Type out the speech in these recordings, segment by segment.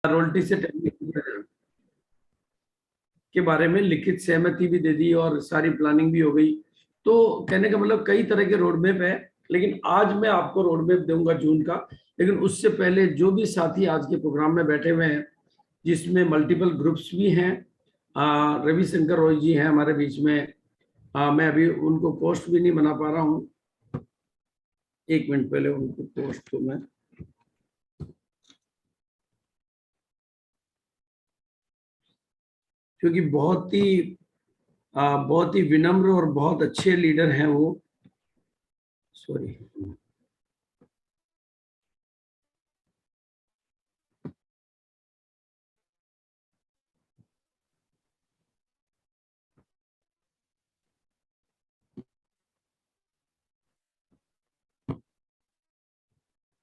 Royalty से technical के बारे में लिखित सहमति भी दे दी और सारी प्लानिंग भी हो गई। तो कहने का मतलब कई तरह के रोड मैप है, लेकिन आज मैं आपको रोड मैप दूंगा जून का। लेकिन उससे पहले जो भी साथी आज के प्रोग्राम में बैठे हुए हैं, जिसमें मल्टीपल ग्रुप्स भी हैं, रविशंकर रॉय जी हैं हमारे बीच में। मैं अभी उनको पोस्ट भी नहीं बना पा रहा हूँ, एक मिनट पहले उनको पोस्ट को मैं क्योंकि बहुत ही विनम्र और बहुत अच्छे लीडर हैं वो। सॉरी,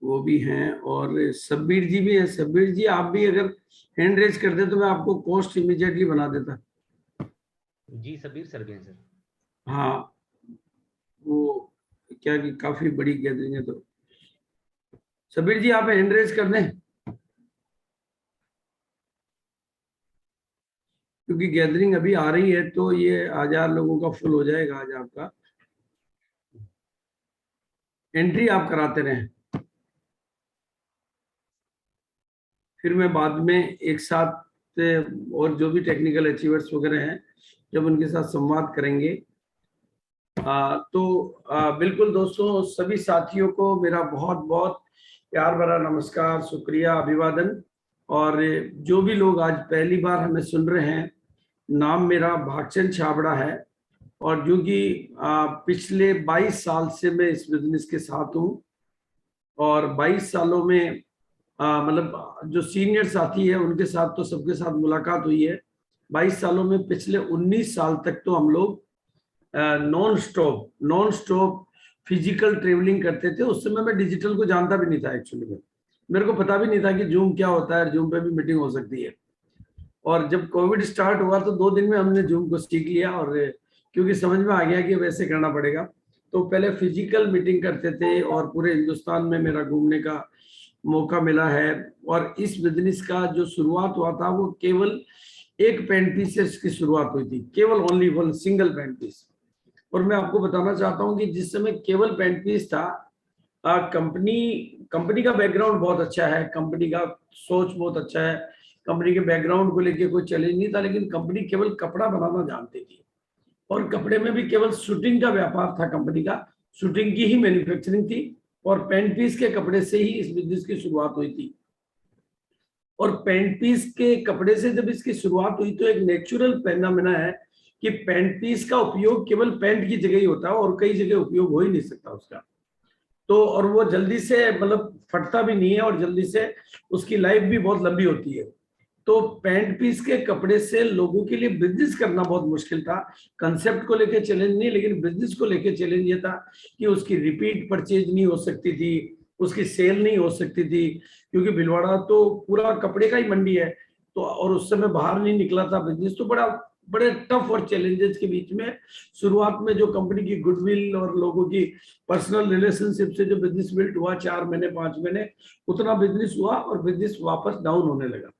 वो भी हैं और सब्बीर जी भी हैं। सब्बीर जी आप भी अगर हैंड रेज कर दे तो मैं आपको पोस्ट इमीडिएटली बना देता। जी सब्बीर सर भी हैं सर। हाँ, वो क्या कि काफी बड़ी गैदरिंग है, तो सब्बीर जी आप हैंड रेज कर दें, क्योंकि गैदरिंग अभी आ रही है तो ये 1000 लोगों का फुल हो जाएगा आज आपका। एंट्री आप कराते रहें, फिर मैं बाद में एक साथ और जो भी टेक्निकल अचीवर्स वगैरह हैं जब उनके साथ संवाद करेंगे। बिल्कुल दोस्तों, सभी साथियों को मेरा बहुत बहुत प्यार भरा नमस्कार, शुक्रिया, अभिवादन। और जो भी लोग आज पहली बार हमें सुन रहे हैं, नाम मेरा भागचंद छाबड़ा है और जो कि पिछले 22 साल से मैं इस बिजनेस के साथ हूँ। और 22 सालों में मतलब जो सीनियर साथी है उनके साथ तो सबके साथ मुलाकात हुई है। 22 सालों में पिछले 19 साल तक तो हम लोग नॉन स्टॉप फिजिकल ट्रेवलिंग करते थे। उस समय मैं डिजिटल को जानता भी नहीं था एक्चुअली में, मेरे को पता भी नहीं था कि जूम क्या होता है, जूम पे भी मीटिंग हो सकती है। और जब कोविड स्टार्ट हुआ तो 2 दिन में हमने जूम को सीख लिया, और क्योंकि समझ में आ गया कि वैसे करना पड़ेगा। तो पहले फिजिकल मीटिंग करते थे और पूरे हिंदुस्तान में मेरा घूमने का मौका मिला है। और इस बिजनेस का जो शुरुआत हुआ था वो केवल एक पेंट पीस से इसकी शुरुआत हुई थी, केवल only one single paint piece. और मैं आपको बताना चाहता हूं कि जिस समय केवल पेंट पीस था, कंपनी कंपनी का बैकग्राउंड बहुत अच्छा है, कंपनी का सोच बहुत अच्छा है, कंपनी के बैकग्राउंड को लेके कोई चैलेंज नहीं था। लेकिन कंपनी केवल कपड़ा बनाना जानती थी और कपड़े में भी केवल शूटिंग का व्यापार था कंपनी का, शूटिंग की ही मैन्युफैक्चरिंग थी। और पेंट पीस के कपड़े से ही इस बिजनेस की शुरुआत हुई थी। और पेंट पीस के कपड़े से जब इसकी शुरुआत हुई तो एक नेचुरल फेनोमेना है कि पेंट पीस का उपयोग केवल पेंट की जगह ही होता है और कई जगह उपयोग हो ही नहीं सकता उसका। तो और वो जल्दी से मतलब फटता भी नहीं है और जल्दी से उसकी लाइफ भी बहुत लंबी होती है। तो पैंट पीस के कपड़े से लोगों के लिए बिजनेस करना बहुत मुश्किल था। कंसेप्ट को लेके चैलेंज नहीं, लेकिन बिजनेस को लेके चैलेंज ये था कि उसकी रिपीट परचेज नहीं हो सकती थी, उसकी सेल नहीं हो सकती थी, क्योंकि भिलवाड़ा तो पूरा कपड़े का ही मंडी है। तो और उस समय बाहर नहीं निकला था बिजनेस, तो बड़े टफ और चैलेंजेस के बीच में शुरुआत में जो कंपनी की गुडविल और लोगों की पर्सनल रिलेशनशिप से जो बिजनेस बिल्ट हुआ 4 महीने 5 महीने, उतना बिजनेस हुआ और बिजनेस वापस डाउन होने लगा,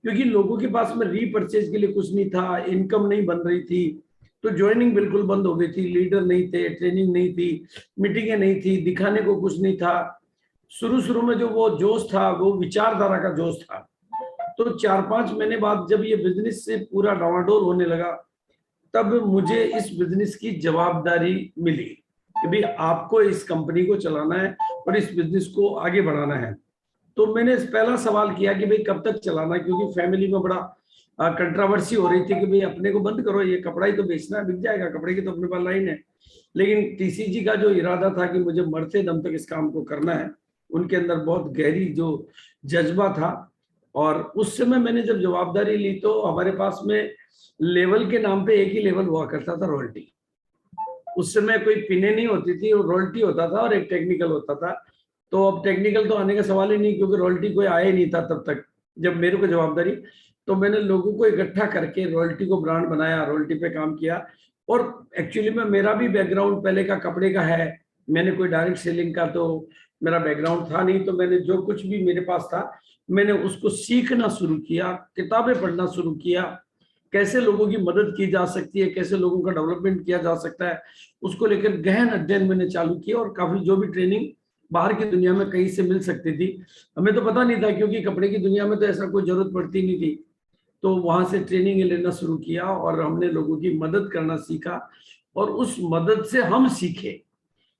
क्योंकि लोगों के पास में रीपरचेज के लिए कुछ नहीं था, इनकम नहीं बन रही थी। तो ज्वाइनिंग बिल्कुल बंद हो गई थी, लीडर नहीं थे, ट्रेनिंग नहीं थी, मीटिंगें नहीं थी, दिखाने को कुछ नहीं था। शुरू शुरू में जो वो जोश था वो विचारधारा का जोश था। तो 4-5 महीने बाद जब ये बिजनेस से पूरा डावाडोल होने लगा, तब मुझे इस बिजनेस की जवाबदारी मिली कि भाई आपको इस कंपनी को चलाना है और इस बिजनेस को आगे बढ़ाना है। तो मैंने पहला सवाल किया कि भाई कब तक चलाना है, क्योंकि फैमिली में बड़ा कंट्रोवर्सी हो रही थी कि भाई अपने को बंद करो, ये कपड़ा ही तो बेचना है, बिक जाएगा, कपड़े की तो अपने पास लाइन है। लेकिन टीसीजी का जो इरादा था कि मुझे मरते दम तक इस काम को करना है, उनके अंदर बहुत गहरी जो जज्बा था। और उस समय मैंने जब जवाबदारी ली तो हमारे पास में लेवल के नाम पे एक ही लेवल हुआ करता था, रॉयल्टी। उस समय कोई पिने नहीं होती थी, रॉयल्टी होता था और एक टेक्निकल होता था। तो अब टेक्निकल तो आने का सवाल ही नहीं, क्योंकि रॉयल्टी कोई आया ही नहीं था तब तक जब मेरे को जवाबदारी। तो मैंने लोगों को इकट्ठा करके रॉयल्टी को ब्रांड बनाया, रॉयल्टी पे काम किया। और एक्चुअली में मेरा भी बैकग्राउंड पहले का कपड़े का है, मैंने कोई डायरेक्ट सेलिंग का तो मेरा बैकग्राउंड था नहीं, तो मैंने जो कुछ भी मेरे पास था मैंने उसको सीखना शुरू किया, किताबें पढ़ना शुरू किया, कैसे लोगों की मदद की जा सकती है, कैसे लोगों का डेवलपमेंट किया जा सकता है, उसको लेकर गहन अध्ययन मैंने चालू किया। और काफी जो भी ट्रेनिंग बाहर की दुनिया में कहीं से मिल सकती थी, हमें तो पता नहीं था क्योंकि कपड़े की दुनिया में तो ऐसा कोई जरूरत पड़ती नहीं थी, तो वहां से ट्रेनिंग लेना शुरू किया और हमने लोगों की मदद करना सीखा और उस मदद से हम सीखे।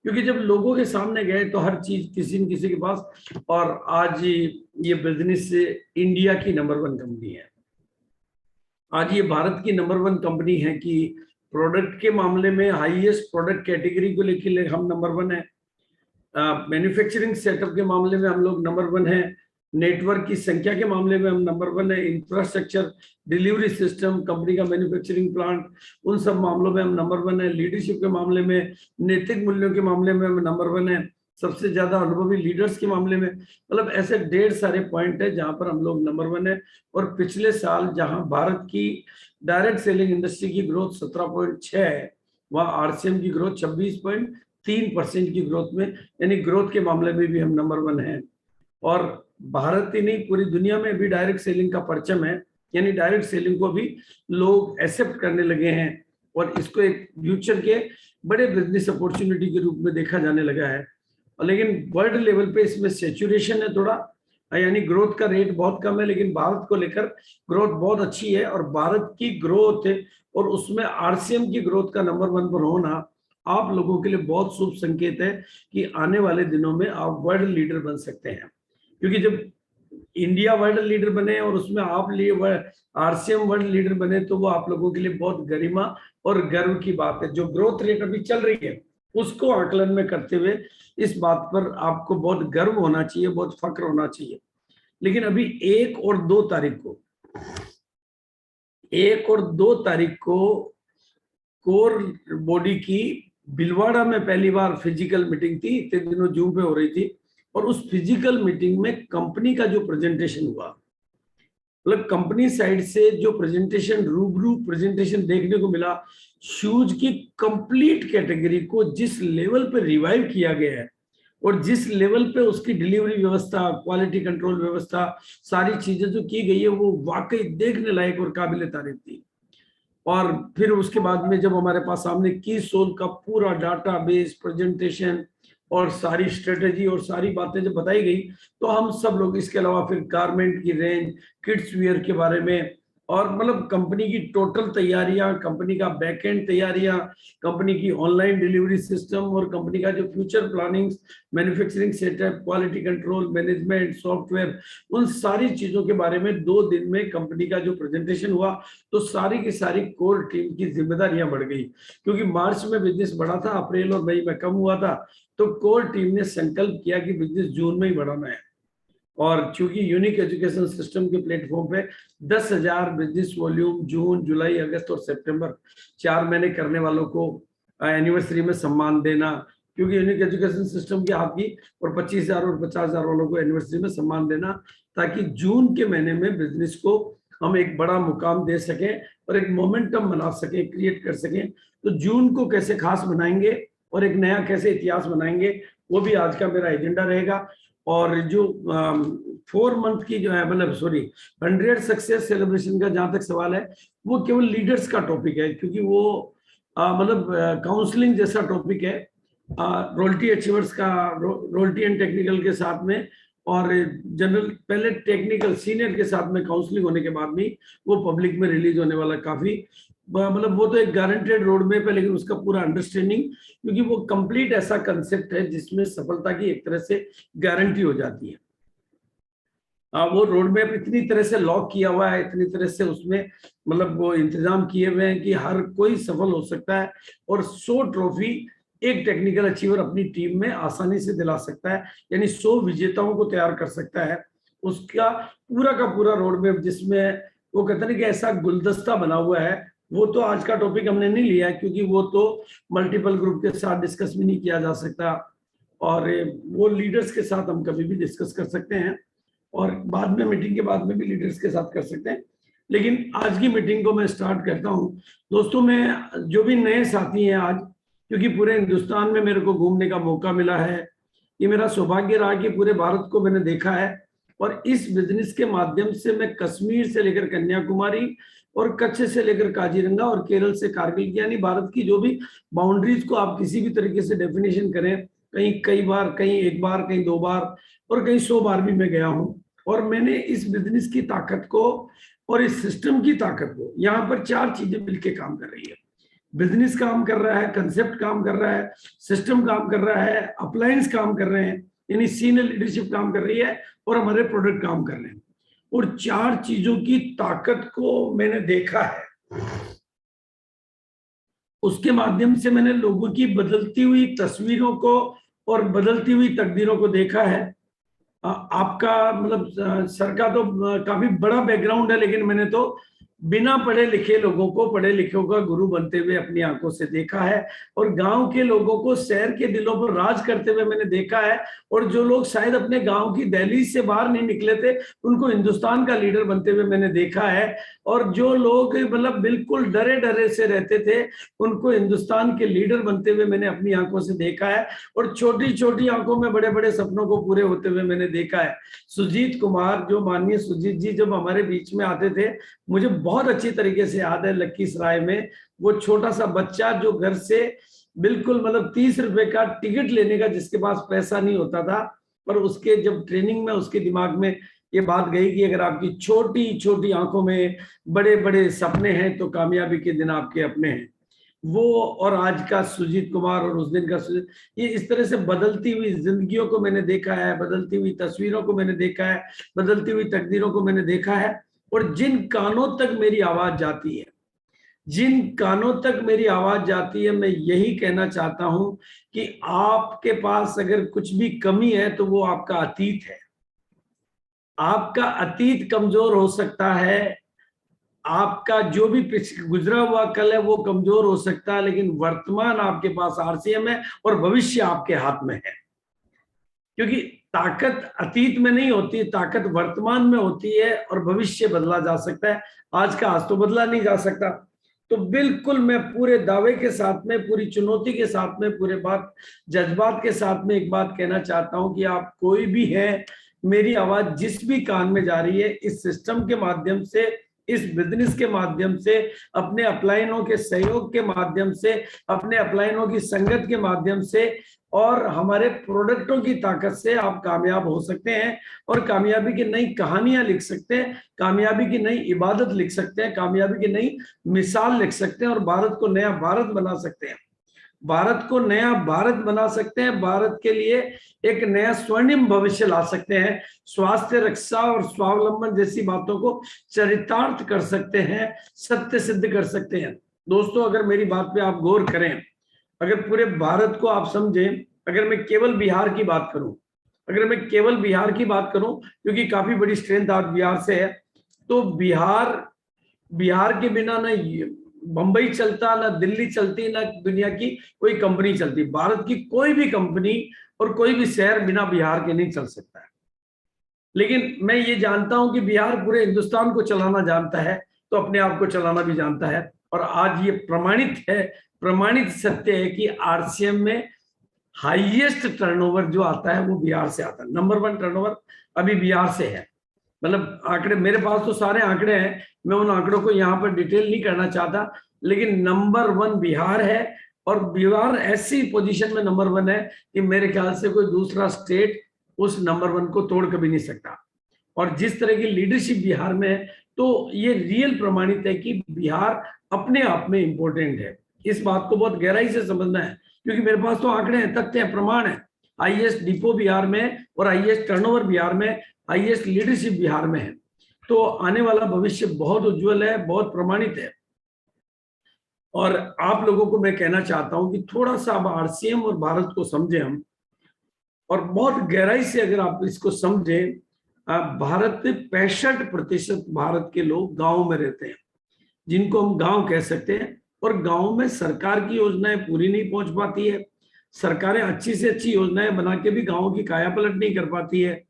क्योंकि जब लोगों के सामने गए तो हर चीज किसी न किसी के पास, और आज ये बिजनेस इंडिया की नंबर 1 कंपनी है। आज ये भारत की नंबर 1 कंपनी है कि प्रोडक्ट के मामले में हाईएस्ट प्रोडक्ट कैटेगरी को लेकर हम नंबर 1 है। मैन्युफैक्चरिंग सेटअप के मामले में हम लोग नंबर 1 है। नेटवर्क की संख्या के मामले में हम नंबर 1 है। इंफ्रास्ट्रक्चर, डिलीवरी सिस्टम, कंपनी का मैन्युफैक्चरिंग प्लांट, उन सब मामलों में हम नंबर 1 है। लीडरशिप के मामले में, नैतिक मूल्यों के मामले में हम नंबर 1 है। सबसे ज्यादा अनुभवी लीडर्स के मामले में, मतलब ऐसे ढेर सारे पॉइंट है जहां पर हम लोग नंबर 1 है। और पिछले साल जहां भारत की डायरेक्ट सेलिंग इंडस्ट्री की ग्रोथ 17.6 है, वहां आरसीएम की ग्रोथ 26.3% की ग्रोथ में, यानी ग्रोथ के मामले में भी हम नंबर 1 है। और भारत ही नहीं, पूरी दुनिया में भी डायरेक्ट सेलिंग का परचम है, यानी डायरेक्ट सेलिंग को भी लोग एक्सेप्ट करने लगे हैं और इसको एक फ्यूचर के बड़े बिजनेस अपॉर्चुनिटी के रूप में देखा जाने लगा है। लेकिन वर्ल्ड लेवल पे इसमें सैचुरेशन है थोड़ा, यानी ग्रोथ का रेट बहुत कम है, लेकिन भारत को लेकर ग्रोथ बहुत अच्छी है। और भारत की ग्रोथ और उसमें आरसीएम की ग्रोथ का नंबर 1 पर होना आप लोगों के लिए बहुत शुभ संकेत है कि आने वाले दिनों में आप वर्ल्ड लीडर बन सकते हैं। क्योंकि जब इंडिया वर्ल्ड लीडर बने और उसमें आप आरसीएम वर्ल्ड लीडर बने, तो वो आप लोगों के लिए बहुत गरिमा और गर्व की बात है। जो ग्रोथ रेट अभी चल रही है उसको आकलन में करते हुए इस बात पर आपको बहुत गर्व होना चाहिए, बहुत फक्र होना चाहिए। लेकिन अभी 1 और 2 तारीख को कोर बॉडी की भिलवाड़ा में पहली बार फिजिकल मीटिंग थी, इतने दिनों जूम पे हो रही थी। और उस फिजिकल मीटिंग में कंपनी का जो प्रेजेंटेशन हुआ, मतलब कंपनी साइड से जो प्रेजेंटेशन, रूबरू प्रेजेंटेशन देखने को मिला, शूज की कंप्लीट कैटेगरी को जिस लेवल पे रिवाइव किया गया है और जिस लेवल पे उसकी डिलीवरी व्यवस्था, क्वालिटी कंट्रोल व्यवस्था, सारी चीजें जो की गई है, वो वाकई देखने लायक और काबिल तारीफ थी। और फिर उसके बाद में जब हमारे पास सामने की सोल का पूरा डाटा बेस, प्रेजेंटेशन और सारी स्ट्रेटेजी और सारी बातें जब बताई गई, तो हम सब लोग, इसके अलावा फिर गारमेंट की रेंज, किड्स वियर के बारे में, और मतलब कंपनी की टोटल तैयारियां, कंपनी का बैकएंड तैयारियां, कंपनी की ऑनलाइन डिलीवरी सिस्टम और कंपनी का जो future planning, manufacturing setup, quality control, management, software, उन सारी चीजों के बारे में 2 दिन में कंपनी का जो प्रेजेंटेशन हुआ, तो सारी की सारी कोर टीम की जिम्मेदारियां बढ़ गई। क्योंकि मार्च में बिजनेस बढ़ा था, अप्रैल और मई में कम हुआ था, तो कोर टीम ने संकल्प किया कि बिजनेस जून में ही बढ़ाना है। और चूंकि यूनिक एजुकेशन सिस्टम के प्लेटफॉर्म पे 10,000 बिजनेस वॉल्यूम जून, जुलाई, अगस्त और सितंबर 4 महीने करने वालों को एनिवर्सरी में सम्मान देना, क्योंकि यूनिक एजुकेशन सिस्टम की आपकी, और 25,000 और 50,000 वालों को एनिवर्सरी में सम्मान देना, ताकि जून के महीने में बिजनेस को हम एक बड़ा मुकाम दे सकें और एक मोमेंटम बना सकें, क्रिएट कर सकें। तो जून को कैसे खास बनाएंगे और एक नया कैसे इतिहास बनाएंगे, वो भी आज का मेरा एजेंडा रहेगा। और जो 4 मंथ की जो है, मतलब 100 सक्सेस सेलिब्रेशन का जहां तक सवाल है, वो केवल लीडर्स का टॉपिक है, क्योंकि वो मतलब काउंसलिंग जैसा टॉपिक है, रॉयल्टी अचीवर्स का, रॉयल्टी एंड टेक्निकल के साथ में, और जनरल पहले टेक्निकल सीनियर के साथ में काउंसलिंग होने के बाद भी वो पब्लिक में रिलीज होने वाला। काफी मतलब वो तो एक गारंटेड रोड मैप है, लेकिन उसका पूरा अंडरस्टैंडिंग, क्योंकि वो कंप्लीट ऐसा कंसेप्ट है जिसमें सफलता की एक तरह से गारंटी हो जाती है। वो रोड मैप इतनी तरह से लॉक किया हुआ है, इतनी तरह से उसमें मतलब वो इंतजाम किए हुए हैं कि हर कोई सफल हो सकता है और 100 ट्रॉफी एक टेक्निकल अचीवर अपनी टीम में आसानी से दिला सकता है, यानी 100 विजेताओं को तैयार कर सकता है। उसका पूरा का पूरा रोड मैप, जिसमें वो कहते हैं कि ऐसा गुलदस्ता बना हुआ है, वो तो आज का टॉपिक हमने नहीं लिया है, क्योंकि वो तो मल्टीपल ग्रुप के साथ डिस्कस भी नहीं किया जा सकता, और वो लीडर्स के साथ हम कभी भी डिस्कस कर सकते हैं, और बाद में मीटिंग के बाद में भी लीडर्स के साथ कर सकते हैं। लेकिन आज की मीटिंग को मैं स्टार्ट करता हूं। दोस्तों, मैं जो भी नए साथी हैं आज, क्योंकि पूरे हिंदुस्तान में मेरे को घूमने का मौका मिला है, ये मेरा सौभाग्य रहा कि पूरे भारत को मैंने देखा है। और इस बिजनेस के माध्यम से मैं कश्मीर से लेकर कन्याकुमारी और कच्छ से लेकर काजीरंगा और केरल से कारगिल, यानी भारत की जो भी बाउंड्रीज को आप किसी भी तरीके से डेफिनेशन करें, कहीं कई बार, कहीं एक बार, कहीं 2 बार और कहीं 100 बार भी मैं गया हूं। और मैंने इस बिजनेस की ताकत को और इस सिस्टम की ताकत को, यहाँ पर 4 चीजें मिलकर काम कर रही है। बिजनेस काम कर रहा है, कंसेप्ट काम कर रहा है, सिस्टम काम कर रहा है, अप्लायंस काम कर रहे हैं, यानी सीनियर लीडरशिप काम कर रही है और हमारे प्रोडक्ट काम कर रहे हैं। और 4 चीजों की ताकत को मैंने देखा है, उसके माध्यम से मैंने लोगों की बदलती हुई तस्वीरों को और बदलती हुई तकदीरों को देखा है। आपका मतलब सर का तो काफी बड़ा बैकग्राउंड है, लेकिन मैंने तो बिना पढ़े लिखे लोगों को पढ़े लिखों का गुरु बनते हुए अपनी आंखों से देखा है। और गांव के लोगों को शहर के दिलों पर राज करते हुए मैंने देखा है। और जो लोग शायद अपने गांव की दहलीज से बाहर नहीं निकले थे, उनको हिंदुस्तान का लीडर बनते हुए मैंने देखा है। और जो लोग मतलब बिल्कुल डरे डरे से रहते थे, उनको हिंदुस्तान के लीडर बनते हुए मैंने अपनी आंखों से देखा है। और छोटी छोटी आंखों में बड़े बड़े सपनों को पूरे होते हुए मैंने देखा है। सुजीत कुमार, जो माननीय सुजीत जी जब हमारे बीच में आते थे, मुझे बहुत अच्छी तरीके से याद है, लखीसराय में वो छोटा सा बच्चा जो घर से बिल्कुल मतलब 30 रुपए का टिकट लेने का जिसके पास पैसा नहीं होता था, पर उसके जब ट्रेनिंग में उसके दिमाग में ये बात गई कि अगर आपकी छोटी छोटी आंखों में बड़े बड़े सपने हैं तो कामयाबी के दिन आपके अपने हैं। वो और आज का सुजीत कुमार और उस दिन का सुजीत, ये इस तरह से बदलती हुई जिंदगियों को मैंने देखा है, बदलती हुई तस्वीरों को मैंने देखा है, बदलती हुई तकदीरों को मैंने देखा है। और जिन कानों तक मेरी आवाज जाती है, जिन कानों तक मेरी आवाज जाती है, मैं यही कहना चाहता हूं कि आपके पास अगर कुछ भी कमी है तो वो आपका अतीत है। आपका अतीत कमजोर हो सकता है, आपका जो भी गुजरा हुआ कल है वो कमजोर हो सकता है, लेकिन वर्तमान आपके पास आरसीएम है और भविष्य आपके हाथ में है। क्योंकि ताकत अतीत में नहीं होती, ताकत वर्तमान में होती है और भविष्य बदला जा सकता है, आज का आज तो बदला नहीं जा सकता। तो बिल्कुल मैं पूरे दावे के साथ में, पूरी चुनौती के साथ में, पूरे बात जज्बात के साथ में एक बात कहना चाहता हूं कि आप कोई भी है, मेरी आवाज जिस भी कान में जा रही है, इस सिस्टम के माध्यम से, इस बिजनेस के माध्यम से, अपने अपलाइनों के सहयोग के माध्यम से, अपने अपलाइनों की संगत के माध्यम से और हमारे प्रोडक्टों की ताकत से आप कामयाब हो सकते हैं और कामयाबी की नई कहानियां लिख सकते हैं, कामयाबी की नई इबादत लिख सकते हैं, कामयाबी की नई मिसाल लिख सकते हैं और भारत को नया भारत बना सकते हैं। भारत को नया भारत बना सकते हैं, भारत के लिए एक नया स्वर्णिम भविष्य ला सकते हैं, स्वास्थ्य रक्षा और स्वावलंबन जैसी बातों को चरितार्थ कर सकते हैं, सत्य सिद्ध कर सकते हैं। दोस्तों, अगर मेरी बात पे आप गौर करें, अगर पूरे भारत को आप समझें, अगर मैं केवल बिहार की बात करूं, अगर मैं केवल बिहार की बात करूं, क्योंकि काफी बड़ी स्ट्रेंथ आज बिहार से है, तो बिहार के बिना ना बंबई चलता, ना दिल्ली चलती, ना दुनिया की कोई कंपनी चलती। भारत की कोई भी कंपनी और कोई भी शहर बिना बिहार के नहीं चल सकता है। लेकिन मैं ये जानता हूं कि बिहार पूरे हिंदुस्तान को चलाना जानता है, तो अपने आप को चलाना भी जानता है। और आज ये प्रमाणित है, प्रमाणित सत्य है कि आरसीएम में हाईएस्ट टर्नओवर जो आता है वो बिहार से आता है। नंबर 1 टर्नओवर अभी बिहार से है। मतलब आंकड़े मेरे पास तो सारे आंकड़े हैं, मैं उन आंकड़ों को यहाँ पर डिटेल नहीं करना चाहता, लेकिन नंबर 1 बिहार है। और बिहार ऐसी पोजीशन में नंबर 1 है कि मेरे ख्याल से कोई दूसरा स्टेट उस नंबर 1 को तोड़ कभी नहीं सकता। और जिस तरह की लीडरशिप बिहार में है, तो ये रियल प्रमाणित है कि बिहार अपने आप में इंपॉर्टेंट है। इस बात को बहुत गहराई से समझना है, क्योंकि मेरे पास तो आंकड़े हैं, तथ्य हैं, प्रमाण है। हाईएस्ट डिपो बिहार में और हाईएस्ट टर्नओवर बिहार में, हाईएस्ट लीडरशिप बिहार में है। तो आने वाला भविष्य बहुत उज्जवल है, बहुत प्रमाणित है। और आप लोगों को मैं कहना चाहता हूं कि थोड़ा सा अब आरसीएम और भारत को समझे हम, और बहुत गहराई से अगर आप इसको समझे, भारत में 65% भारत के लोग गांव में रहते हैं, जिनको हम गांव कह सकते हैं। और गांव में सरकार की योजनाएं पूरी नहीं पहुंच पाती है, सरकारें अच्छी से अच्छी योजनाएं बना के भी गांव की काया पलट नहीं कर पाती है,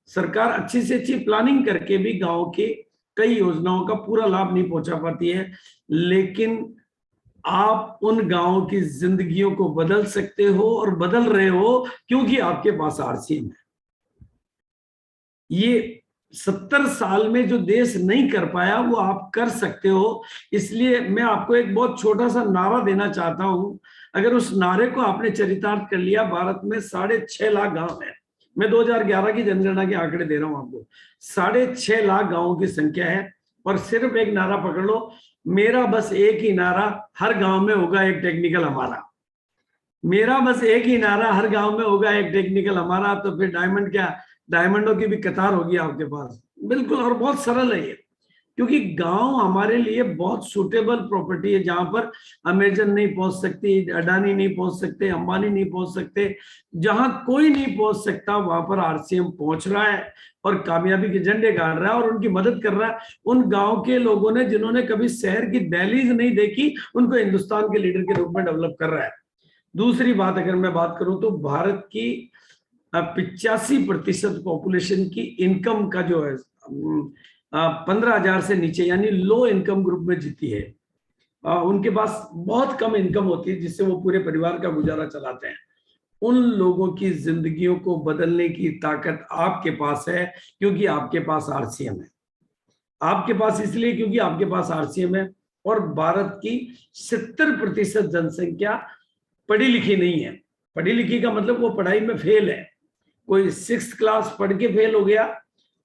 सरकार अच्छी से अच्छी प्लानिंग करके भी गांव के कई योजनाओं का पूरा लाभ नहीं पहुंचा पाती है। लेकिन आप उन गांवों की जिंदगियों को बदल सकते हो और बदल रहे हो क्योंकि आपके पास आरसीएम है। ये 70 साल में जो देश नहीं कर पाया वो आप कर सकते हो। इसलिए मैं आपको एक बहुत छोटा सा नारा देना चाहता हूं। अगर उस नारे को आपने चरितार्थ कर लिया, भारत में 6.5 लाख गांव है। मैं 2011 की जनगणना के आंकड़े दे रहा हूं आपको। 6.5 लाख गांवों की संख्या है और सिर्फ एक नारा पकड़ लो, मेरा बस एक ही नारा, हर गांव में होगा एक टेक्निकल हमारा। मेरा बस एक ही नारा, हर गांव में होगा एक टेक्निकल हमारा। तो फिर डायमंड क्या, डायमंडों की भी कतार होगी आपके पास। बिल्कुल, और बहुत सरल है ये, क्योंकि गांव हमारे लिए बहुत सूटेबल प्रॉपर्टी है, जहां पर अमेजन नहीं पहुंच सकती, अडानी नहीं पहुंच सकते, अंबानी नहीं पहुंच सकते। जहां कोई नहीं पहुंच सकता वहां पर आरसीएम पहुंच रहा है और कामयाबी के झंडे गाड़ रहा है और उनकी मदद कर रहा है। उन गांव के लोगों ने जिन्होंने कभी शहर की दहलीज नहीं देखी, उनको हिंदुस्तान के लीडर के रूप में डेवलप कर रहा है। दूसरी बात अगर मैं बात करूं तो भारत की 85% पॉपुलेशन की इनकम का जो है 15,000 से नीचे, यानी लो इनकम ग्रुप में जीती है। उनके पास बहुत कम इनकम होती है जिससे वो पूरे परिवार का गुजारा चलाते हैं। उन लोगों की जिंदगियों को बदलने की ताकत आपके पास है, क्योंकि आपके पास आरसीएम है। आपके पास इसलिए क्योंकि आपके पास आरसीएम है। और भारत की 70% जनसंख्या पढ़ी लिखी नहीं है। पढ़ी लिखी का मतलब वो पढ़ाई में फेल है। कोई 6th क्लास पढ़ के फेल हो गया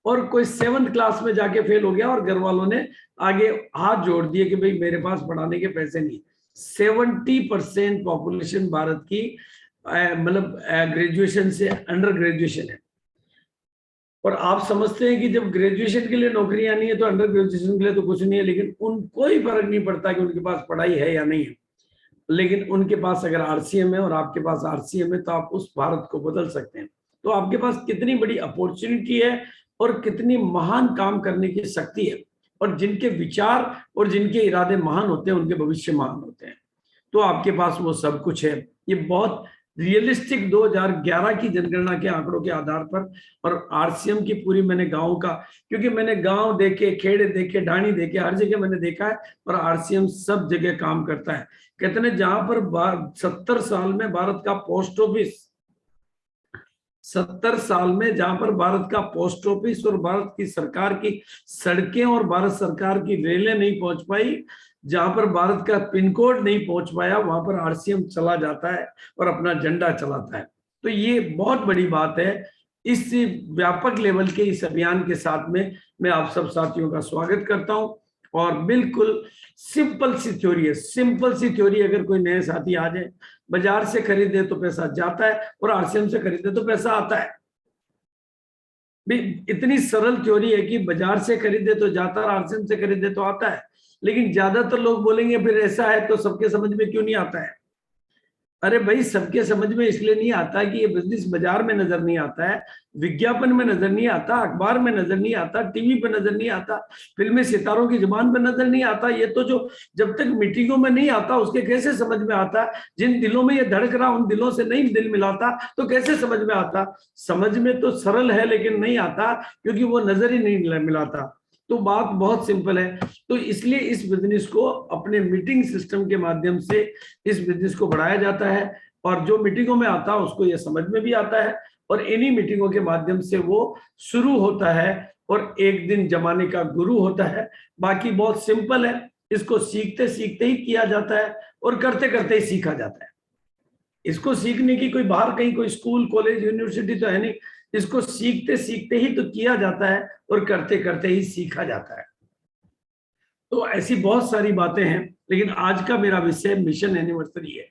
और कोई 7th क्लास में जाके फेल हो गया और घर वालों ने आगे हाथ जोड़ दिए कि भाई मेरे पास पढ़ाने के पैसे नहीं। 70% पॉपुलेशन भारत की मतलब ग्रेजुएशन से अंडर ग्रेजुएशन है। और आप समझते हैं कि जब ग्रेजुएशन के लिए नौकरियां नहीं है तो अंडर ग्रेजुएशन के लिए तो कुछ नहीं है, लेकिन उनको ही फर्क नहीं पड़ता कि उनके पास पढ़ाई है या नहीं है। लेकिन उनके पास अगर आरसीएम है और आपके पास आरसीएम है तो आप उस भारत को बदल सकते हैं। तो आपके पास कितनी बड़ी अपॉर्चुनिटी है और कितनी महान काम करने की शक्ति है। और जिनके विचार और जिनके इरादे महान होते हैं उनके भविष्य महान होते हैं। तो आपके पास वो सब कुछ है। ये बहुत रियलिस्टिक 2011 की जनगणना के आंकड़ों के आधार पर, और आरसीएम की पूरी मैंने गांव का, क्योंकि मैंने गांव देखे, खेड़े देखे, ढाणी देखे, हर जगह मैंने देखा है और आरसीएम सब जगह काम करता है। कहते हैं जहां पर 70 साल में भारत का पोस्ट ऑफिस, 70 साल में जहां पर भारत का पोस्ट ऑफिस और भारत की सरकार की सड़कें और भारत सरकार की रेलें नहीं पहुंच पाई, जहां पर भारत का पिन कोड नहीं पहुंच पाया, वहां पर आरसीएम चला जाता है और अपना झंडा चलाता है। तो ये बहुत बड़ी बात है। इस व्यापक लेवल के इस अभियान के साथ में मैं आप सब साथियों का स्वागत करता हूं। और बिल्कुल सिंपल सी थ्योरी है, सिंपल सी थ्योरी। अगर कोई नए साथी आ जाए, बाजार से खरीदे तो पैसा जाता है और आरसीएम से खरीदे तो पैसा आता है। इतनी सरल थ्योरी है कि बाजार से खरीदे तो जाता है, आरसीएम से खरीदे तो आता है। लेकिन ज्यादातर लोग बोलेंगे फिर ऐसा है तो सबके समझ में क्यों नहीं आता है? अरे भाई, सबके समझ में इसलिए नहीं आता कि ये बिजनेस बाजार में नजर नहीं आता है, विज्ञापन में नजर नहीं आता, अखबार में नजर नहीं आता, टीवी पे नजर नहीं आता, फिल्मी सितारों की जुबान पे नजर नहीं आता। ये तो जो जब तक मीटिंगों में नहीं आता उसके कैसे समझ में आता? जिन दिलों में ये धड़क रहा उन दिलों से नहीं दिल मिलाता तो कैसे समझ में आता? समझ में तो सरल है लेकिन नहीं आता क्योंकि वो नजर ही नहीं मिलाता। तो बात बहुत सिंपल है। तो इसलिए इस बिजनेस को अपने मीटिंग सिस्टम के माध्यम से इस बिजनेस को बढ़ाया जाता है और जो मीटिंगों में आता है उसको ये समझ में भी आता है और इन्हीं मीटिंगों के माध्यम से वो शुरू होता है और एक दिन जमाने का गुरु होता है। बाकी बहुत सिंपल है, इसको सीखते सीखते ही किया जाता है और करते करते ही सीखा जाता है। इसको सीखने की कोई बाहर कहीं कोई स्कूल कॉलेज यूनिवर्सिटी तो है नहीं, इसको सीखते सीखते ही तो किया जाता है और करते करते ही सीखा जाता है। तो ऐसी बहुत सारी बातें हैं, लेकिन आज का मेरा विषय मिशन एनिवर्सरी है।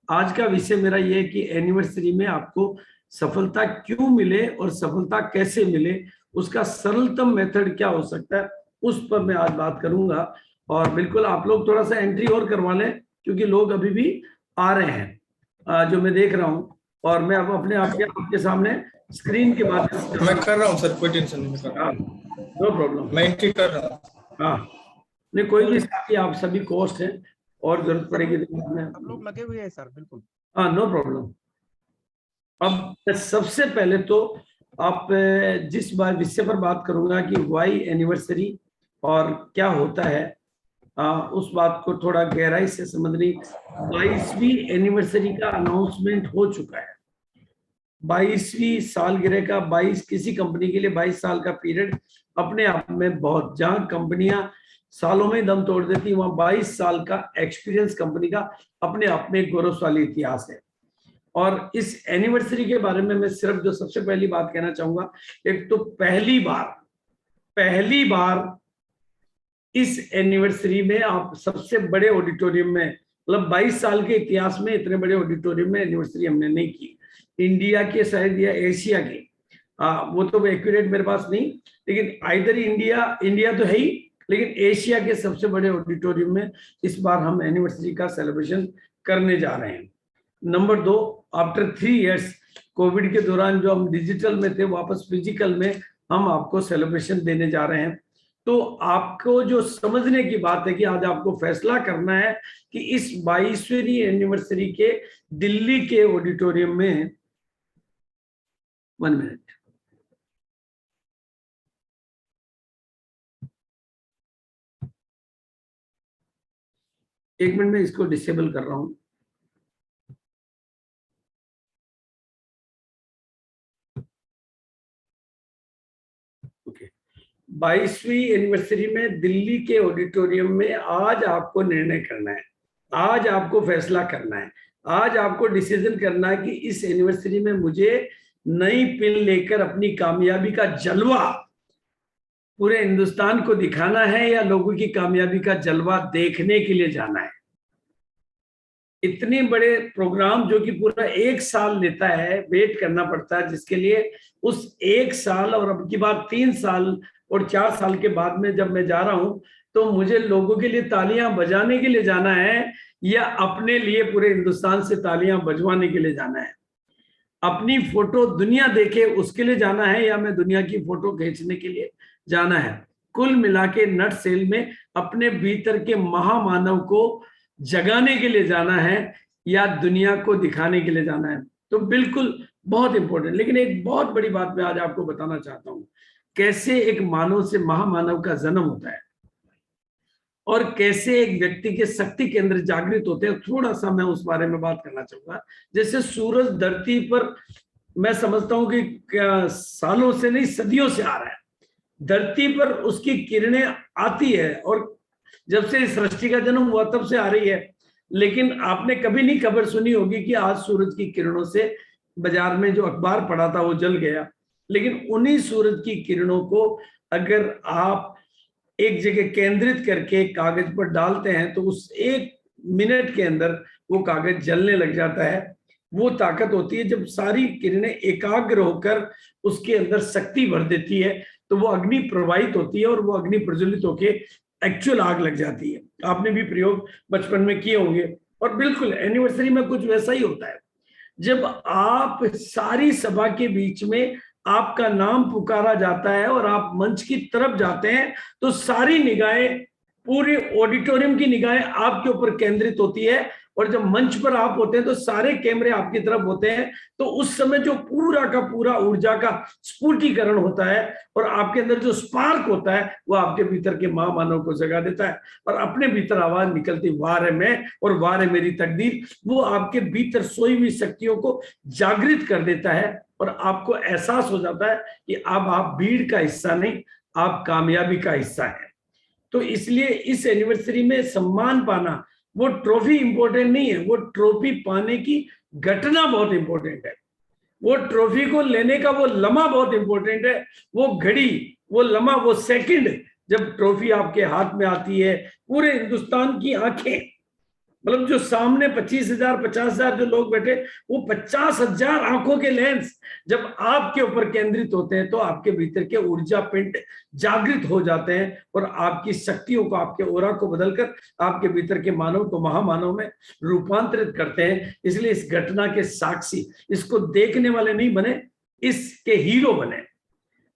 आज का विषय मेरा ये है कि एनिवर्सरी में आपको सफलता क्यों मिले और सफलता कैसे मिले, उसका सरलतम मेथड क्या हो सकता है, उस पर मैं आज बात करूंगा। और बिल्कुल आप लोग थोड़ा सा एंट्री और करवा लें क्योंकि लोग अभी भी आ रहे हैं जो मैं देख रहा हूं। और मैं अब अपने आपके सामने स्क्रीन के माध्यम से मैं कर रहा हूं सर, कोई टेंशन नहीं कर रहा। नो प्रॉब्लम, मैं एंट्री कर रहा हूं। हाँ, नहीं कोई भी साथी, आप सभी कोस्ट हैं और जरूरत पड़ेगी तो हम लोग लगे हुए हैं सर, बिल्कुल। हाँ, नो प्रॉब्लम। अब सबसे पहले तो आप जिस बात विषय पर बात करूंगा कि वाई एनिवर्सरी और क्या होता है, उस बात को थोड़ा गहराई से समझनी। 22वीं एनिवर्सरी का अनाउंसमेंट हो चुका है। 22वीं सालगिरह का 22 किसी कंपनी के लिए 22 साल का पीरियड अपने आप में बहुत, जहां कंपनियां सालों में दम तोड़ देती, वहां 22 साल का एक्सपीरियंस कंपनी का अपने आप में एक गौरवशाली इतिहास है। और इस एनिवर्सरी के बारे में मैं सिर्फ जो सबसे पहली बात कहना चाहूंगा, एक तो पहली बार इस एनिवर्सरी में आप सबसे बड़े ऑडिटोरियम में, मतलब 22 साल के इतिहास में इतने बड़े ऑडिटोरियम में एनिवर्सरी हमने नहीं की। इंडिया के शायद या एशिया के, वो तो एक्यूरेट मेरे पास नहीं, लेकिन आइदर इंडिया तो है ही, लेकिन एशिया के सबसे बड़े ऑडिटोरियम में इस बार हम एनिवर्सरी का सेलिब्रेशन करने जा रहे हैं। नंबर 2, आफ्टर 3 इयर्स कोविड के दौरान जो हम डिजिटल में थे, वापस फिजिकल में हम आपको सेलिब्रेशन देने जा रहे हैं। तो आपको जो समझने की बात है कि आज आपको फैसला करना है कि इस 22वीं एनिवर्सरी के दिल्ली के ऑडिटोरियम में, 1 मिनट, एक मिनट में इसको डिसेबल कर रहा हूं। ओके, 22वीं एनिवर्सरी में दिल्ली के ऑडिटोरियम में आज आपको निर्णय करना है, आज आपको फैसला करना है, आज आपको डिसीजन करना है कि इस एनिवर्सरी में मुझे नई पिन लेकर अपनी कामयाबी का जलवा पूरे हिंदुस्तान को दिखाना है या लोगों की कामयाबी का जलवा देखने के लिए जाना है। इतने बड़े प्रोग्राम जो कि पूरा 1 साल लेता है, वेट करना पड़ता है, जिसके लिए उस 1 साल और अब की बात 3 साल और 4 साल के बाद में जब मैं जा रहा हूं, तो मुझे लोगों के लिए तालियां बजाने के लिए जाना है या अपने लिए पूरे हिंदुस्तान से तालियां बजवाने के लिए जाना है। अपनी फोटो दुनिया देखे उसके लिए जाना है या मैं दुनिया की फोटो खींचने के लिए जाना है। कुल मिला के नट सेल में अपने भीतर के महामानव को जगाने के लिए जाना है या दुनिया को दिखाने के लिए जाना है। तो बिल्कुल बहुत इंपॉर्टेंट। लेकिन एक बहुत बड़ी बात मैं आज आपको बताना चाहता हूं, कैसे एक मानव से महामानव का जन्म होता है और कैसे एक व्यक्ति के शक्ति केंद्र जागृत होते हैं, थोड़ा सा मैं उस बारे में बात करना चाहूंगा। जैसे सूरज धरती पर, मैं समझता हूं कि सालों से नहीं सदियों से आ रहा है, धरती पर उसकी किरणें आती है और जब से इस सृष्टि का जन्म हुआ तब से आ रही है। लेकिन आपने कभी नहीं खबर सुनी होगी कि आज सूरज की किरणों से बाजार में जो अखबार पड़ा था वो जल गया। लेकिन उन्हीं सूरज की किरणों को अगर आप एक जगह केंद्रित करके कागज पर डालते हैं तो उस 1 मिनट के अंदर वो कागज जलने लग जाता है। वो ताकत होती है जब सारी किरणें एकाग्र होकर उसके अंदर शक्ति भर देती है, तो वो अग्नि प्रवाहित होती है और वो अग्नि प्रज्वलित होके एक्चुअल आग लग जाती है। आपने भी प्रयोग बचपन में किए होंगे। और बिल्कुल एनिवर्सरी में कुछ वैसा ही होता है। जब आप सारी सभा के बीच में आपका नाम पुकारा जाता है और आप मंच की तरफ जाते हैं, तो सारी निगाहें, पूरे ऑडिटोरियम की निगाहें आपके ऊपर केंद्रित होती है। और जब मंच पर आप होते हैं तो सारे कैमरे आपकी तरफ होते हैं। तो उस समय जो पूरा का पूरा ऊर्जा का स्फूर्तिकरण होता है और आपके अंदर जो स्पार्क होता है वो आपके भीतर के महामानव को जगा देता है और अपने भीतर आवाज निकलती, वार है मैं और वार है मेरी तकदीर, वो आपके भीतर सोई हुई शक्तियों को जागृत कर देता है और आपको एहसास हो जाता है कि अब आप भीड़ का हिस्सा नहीं, आप कामयाबी का हिस्सा है। तो इसलिए इस एनिवर्सरी में सम्मान पाना, वो ट्रॉफी इंपॉर्टेंट नहीं है, वो ट्रॉफी पाने की घटना बहुत इंपॉर्टेंट है। वो ट्रॉफी को लेने का वो लम्हा बहुत इंपॉर्टेंट है। वो घड़ी, वो लम्हा, वो सेकंड जब ट्रॉफी आपके हाथ में आती है, पूरे हिंदुस्तान की आंखें, मतलब जो सामने 25,000 50,000 जो लोग बैठे, वो 50,000 आंखों के लेंस जब आपके ऊपर केंद्रित होते हैं तो आपके भीतर के ऊर्जा पिंड जागृत हो जाते हैं और आपकी शक्तियों को, आपके ओरा को बदलकर आपके भीतर के मानव को महामानव में रूपांतरित करते हैं। इसलिए इस घटना के साक्षी, इसको देखने वाले नहीं बने, इसके हीरो बने।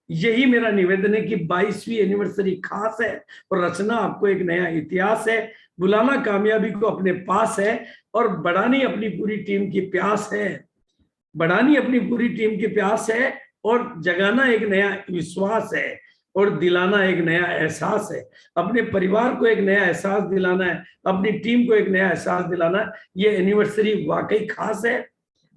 यही मेरा निवेदन है कि 22वीं एनिवर्सरी खास है और रचना आपको एक नया इतिहास है, बुलाना कामयाबी को अपने पास है और बढ़ानी अपनी पूरी टीम की प्यास है, बढ़ानी अपनी पूरी टीम की प्यास है और जगाना एक नया विश्वास है। और दिलाना एक नया एहसास है, अपने परिवार को एक नया एहसास दिलाना है, अपनी टीम को एक नया एहसास दिलाना है। ये एनिवर्सरी वाकई खास है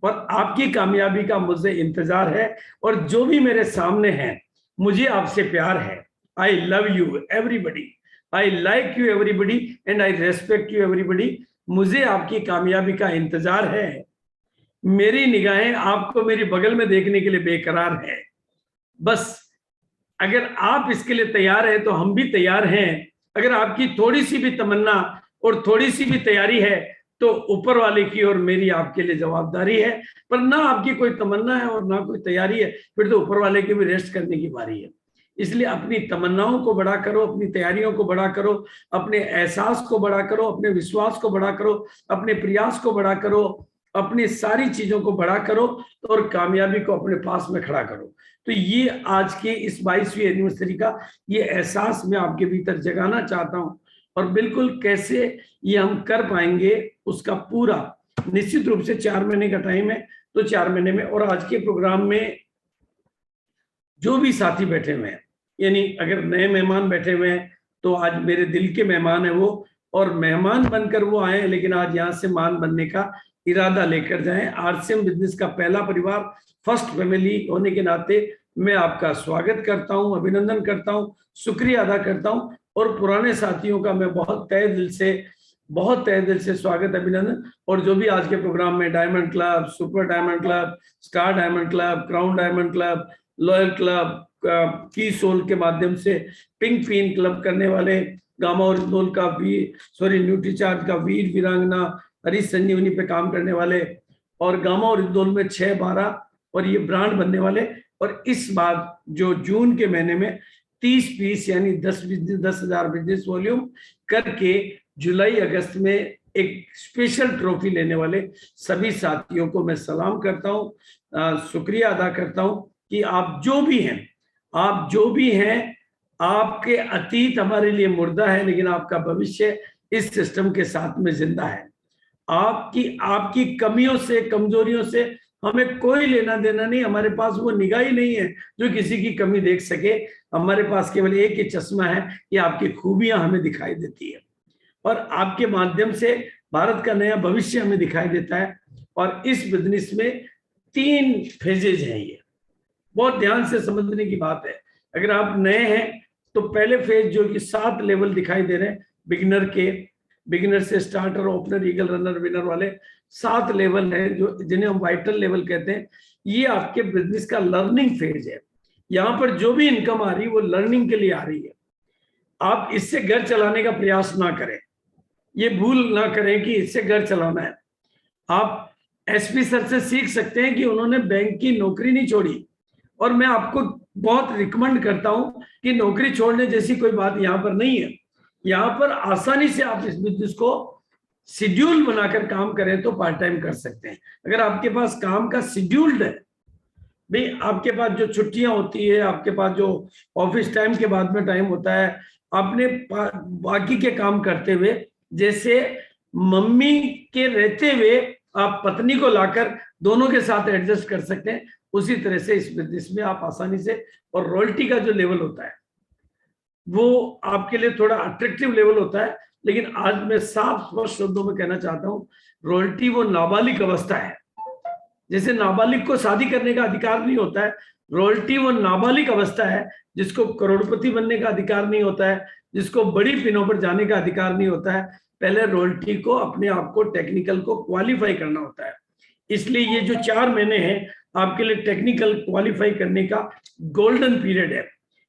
और आपकी कामयाबी का मुझे इंतजार है। और जो भी मेरे सामने हैं, मुझे आपसे प्यार है। I love you everybody, I like you everybody and I respect you everybody. मुझे आपकी कामयाबी का इंतजार है। मेरी निगाहें आपको मेरी बगल में देखने के लिए बेकरार है। बस अगर आप इसके लिए तैयार हैं तो हम भी तैयार हैं। अगर आपकी थोड़ी सी भी तमन्ना और थोड़ी सी भी तैयारी है तो ऊपर वाले की और मेरी आपके लिए जवाबदारी है। पर ना आपकी कोई तमन्ना है और ना कोई तैयारी है, फिर तो ऊपर वाले की भी रेस्ट करने की बारी है। इसलिए अपनी तमन्नाओं को बड़ा करो, अपनी तैयारियों को बड़ा करो, अपने एहसास को बड़ा करो, अपने विश्वास को बड़ा करो, अपने प्रयास को बड़ा करो, अपनी सारी चीजों को बड़ा करो और कामयाबी को अपने पास में खड़ा करो। तो ये आज के इस 22वीं एनिवर्सरी का ये एहसास मैं आपके भीतर जगाना चाहता हूं। और बिल्कुल कैसे ये हम कर पाएंगे उसका पूरा निश्चित रूप से 4 महीने का टाइम है, तो 4 महीने में। और आज के प्रोग्राम में जो भी साथी बैठे हुए हैं, यानी अगर नए मेहमान बैठे हुए हैं तो आज मेरे दिल के मेहमान है वो, और मेहमान बनकर वो आए, लेकिन आज यहाँ से मान बनने का इरादा लेकर जाएं। आरसीएम बिजनेस का पहला परिवार, फर्स्ट फैमिली होने के नाते मैं आपका स्वागत करता हूं, अभिनंदन करता हूं, शुक्रिया अदा करता हूं। और पुराने साथियों का मैं बहुत तहे दिल से स्वागत, अभिनंदन। और जो भी आज के प्रोग्राम में diamond club, super diamond club, star diamond club, crown diamond club, loyal club, की सोल के माध्यम से पिंक फिन क्लब करने वाले, गामा ओरिजिनल का न्यूट्रीचार्ज का वीर वीरांगना, हरीश संजीवनी पे काम करने वाले, और गामा ओरिजिनल में 6-12 और ये ब्रांड बनने वाले। और इस बार जो जून के महीने में 30 पीस यानी 10,000 बिजनेस वॉल्यूम करके जुलाई अगस्त में एक स्पेशल ट्रॉफी लेने वाले सभी साथियों को मैं सलाम करता हूं, शुक्रिया अदा करता हूं कि आप जो भी हैं, आपके अतीत हमारे लिए मुर्दा है, लेकिन आपका भविष्य इस सिस्टम के साथ में जिंदा है। आपकी कमियों से, कमजोरियों से हमें कोई लेना देना नहीं। हमारे पास वो निगाह ही नहीं है जो किसी की कमी देख सके। हमारे पास केवल एक ही चश्मा है कि आपकी खूबियां हमें दिखाई देती है, और आपके माध्यम से भारत का नया भविष्य हमें दिखाई देता है। और इस बिजनेस में 3 फेजेज हैं, ये बहुत ध्यान से समझने की बात है। अगर आप नए हैं तो पहले फेज जो कि 7 लेवल दिखाई दे रहे हैं, बिगिनर से starter, opener, eagle, runner, winner वाले 7 लेवल हैं जो जिन्हें हम वाइटल लेवल कहते हैं। ये आपके बिजनेस का लर्निंग फेज है। यहाँ पर जो भी इनकम आ रही है वो लर्निंग के लिए आ रही है। आप इससे घर चलाने का प्रयास ना करें, ये भूल ना करें कि इससे घर चलाना है। आप एसपी सर से सीख सकते हैं कि उन्होंने बैंक की नौकरी नहीं छोड़ी, और मैं आपको बहुत रिकमेंड करता हूं कि नौकरी छोड़ने जैसी कोई बात यहाँ पर नहीं है। यहाँ पर आसानी से आप इस बिजनेस को शेड्यूल बनाकर काम करें तो पार्ट टाइम कर सकते हैं। अगर आपके पास काम का शेड्यूल्ड है, भाई आपके पास जो छुट्टियां होती है, आपके पास जो ऑफिस टाइम के बाद में टाइम होता है, आपने बाकी के काम करते हुए, जैसे मम्मी के रहते हुए आप पत्नी को लाकर दोनों के साथ एडजस्ट कर सकते हैं, उसी तरह से इस बिजनेस में आप आसानी से, और रॉयल्टी का जो लेवल होता है वो आपके लिए थोड़ा अट्रैक्टिव लेवल होता है। लेकिन आज मैं साफ स्पष्ट शब्दों में कहना चाहता हूं, रॉयल्टी वो नाबालिग अवस्था है। जैसे नाबालिग को शादी करने का अधिकार नहीं होता है, रॉयल्टी वो नाबालिग अवस्था है जिसको करोड़पति बनने का अधिकार नहीं होता है, जिसको बड़ी पिनों पर जाने का अधिकार नहीं होता है। पहले रॉयल्टी को, अपने आप को, टेक्निकल को क्वालिफाई करना होता है। इसलिए ये जो 4 महीने हैं आपके लिए टेक्निकल क्वालिफाई करने का गोल्डन पीरियड है।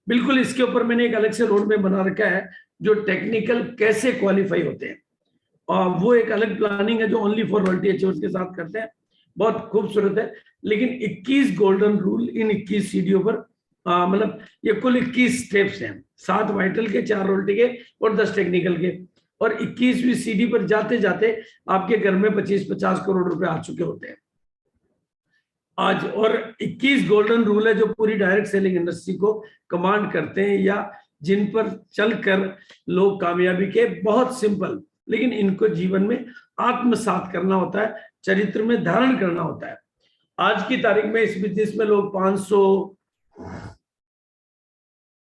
बिल्कुल इसके ऊपर मैंने एक अलग से रोड मैप बना रखा है जो टेक्निकल कैसे क्वालिफाई होते हैं, और वो एक अलग प्लानिंग है जो ओनली फॉर रॉयल्टी अचीवर्स के साथ करते हैं। बहुत खूबसूरत है। लेकिन 21 गोल्डन रूल इन 21 सीढ़ियों पर, मतलब ये कुल 21 स्टेप्स हैं, 7 वाइटल के, 4 रॉयल्टी के और 10 टेक्निकल के। और 21वीं सीढ़ी पर जाते जाते आपके घर में 25-50 करोड़ रुपए आ चुके होते हैं आज। और 21 गोल्डन रूल है जो पूरी डायरेक्ट सेलिंग इंडस्ट्री को कमांड करते हैं, या जिन पर चलकर लोग कामयाबी के, बहुत सिंपल, लेकिन इनको जीवन में आत्मसात करना होता है, चरित्र में धारण करना होता है। आज की तारीख में इस बिजनेस में लोग 500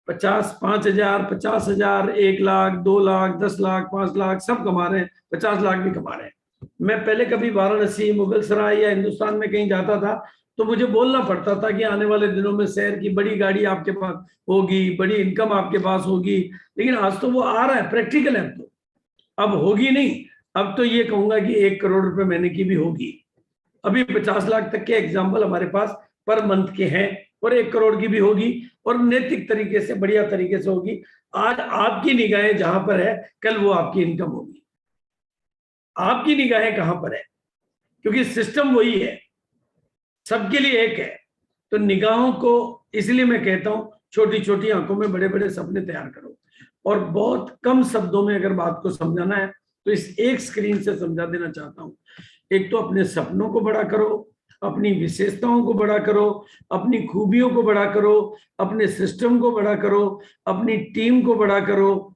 50, 5,000, 50,000, 1 लाख, 2 लाख, 10 लाख, 5 लाख सब कमा रहे हैं, 50 लाख भी कमा रहे हैं। मैं पहले कभी वाराणसी, मुगल सराय या हिंदुस्तान में कहीं जाता था तो मुझे बोलना पड़ता था कि आने वाले दिनों में शहर की बड़ी गाड़ी आपके पास होगी, बड़ी इनकम आपके पास होगी, लेकिन आज तो वो आ रहा है, प्रैक्टिकल है। तो अब होगी नहीं, अब तो ये कहूंगा कि 1 करोड़ रुपए महीने की भी होगी। अभी 50 लाख तक के एग्जाम्पल हमारे पास पर मंथ के हैं, और 1 करोड़ की भी होगी, और नैतिक तरीके से, बढ़िया तरीके से होगी। आज आपकी निगाहें जहां पर है, कल वो आपकी इनकम होगी। आपकी निगाहें कहां पर है, क्योंकि सिस्टम वही है, सबके लिए एक है। तो निगाहों को, इसलिए मैं कहता हूं, छोटी छोटी आंखों में बड़े बड़े सपने तैयार करो, और बहुत कम शब्दों में अगर बात को समझाना है तो इस एक स्क्रीन से समझा देना चाहता हूं। एक तो अपने सपनों को बड़ा करो, अपनी विशेषताओं को बड़ा करो, अपनी खूबियों को बड़ा करो, अपने सिस्टम को बड़ा करो, अपनी टीम को बड़ा करो,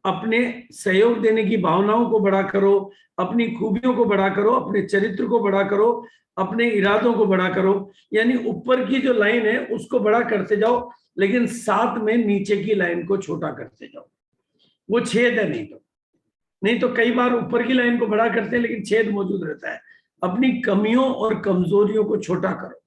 अपने सहयोग देने की भावनाओं को बड़ा करो, अपनी खूबियों को बड़ा करो, अपने चरित्र को बड़ा करो, अपने इरादों को बड़ा करो। यानी ऊपर की जो लाइन है उसको बड़ा करते जाओ, लेकिन साथ में नीचे की लाइन को छोटा करते जाओ। वो छेद है, नहीं तो कई बार ऊपर की लाइन को बड़ा करते हैं लेकिन छेद मौजूद रहता है। अपनी कमियों और कमजोरियों को छोटा करो,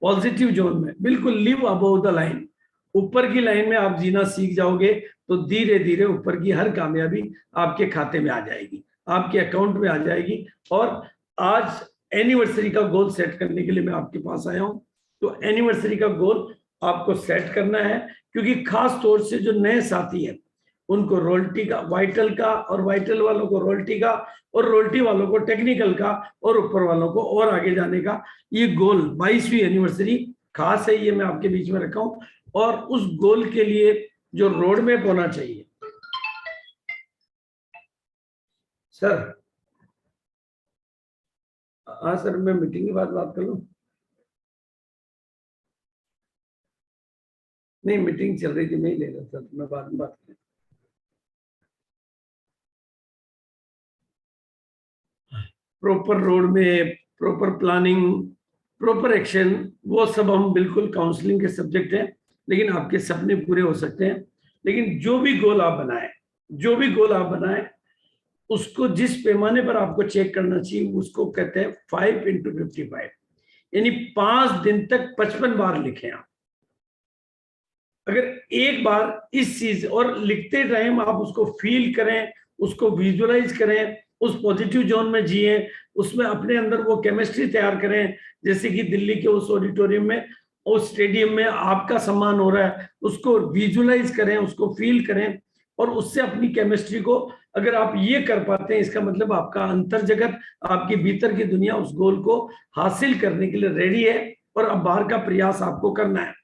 पॉजिटिव जोन में, बिल्कुल लिव अबव द लाइन। ऊपर की लाइन में आप जीना सीख जाओगे तो धीरे धीरे ऊपर की हर कामयाबी आपके खाते में आ जाएगी, आपके अकाउंट में आ जाएगी। और आज एनिवर्सरी का गोल सेट करने के लिए मैं आपके पास आया हूं। तो एनिवर्सरी का गोल आपको सेट करना है, क्योंकि खास तौर से जो नए साथी हैं उनको रोल्टी का, वाइटल का, और वाइटल वालों को रोल्टी का, और रोल्टी वालों को टेक्निकल का, और ऊपर वालों को और आगे जाने का ये गोल 22वीं एनिवर्सरी खास है, ये मैं आपके बीच में रखा हूं। और उस गोल के लिए जो रोड मैप होना चाहिए, सर, हाँ सर, मैं मीटिंग के बाद बात कर लूं? नहीं, मीटिंग चल रही थी, मैं ही ले रहा था, तो मैं बाद में बात करूं। प्रॉपर रोड में, प्रॉपर प्लानिंग, प्रॉपर एक्शन, वो सब हम बिल्कुल काउंसलिंग के सब्जेक्ट हैं, लेकिन आपके सपने पूरे हो सकते हैं। लेकिन जो भी गोल आप बनाए, जो भी गोल आप बनाए, उसको जिस पैमाने पर आपको चेक करना चाहिए उसको कहते हैं 5 into 55, यानी 5 दिन तक 55 बार लिखें आप। अगर एक बार इस चीज, और लिखते टाइम आप उसको फील करें, उसको विजुअलाइज करें, उस पॉजिटिव जोन में जिए, उसमें अपने अंदर वो केमिस्ट्री तैयार करें। जैसे कि दिल्ली के उस ऑडिटोरियम में, उस स्टेडियम में आपका सम्मान हो रहा है, उसको विजुअलाइज करें, उसको फील करें, और उससे अपनी केमिस्ट्री को, अगर आप ये कर पाते हैं, इसका मतलब आपका अंतर जगत, आपकी भीतर की दुनिया उस गोल को हासिल करने के लिए रेडी है। और अब बाहर का प्रयास आपको करना है।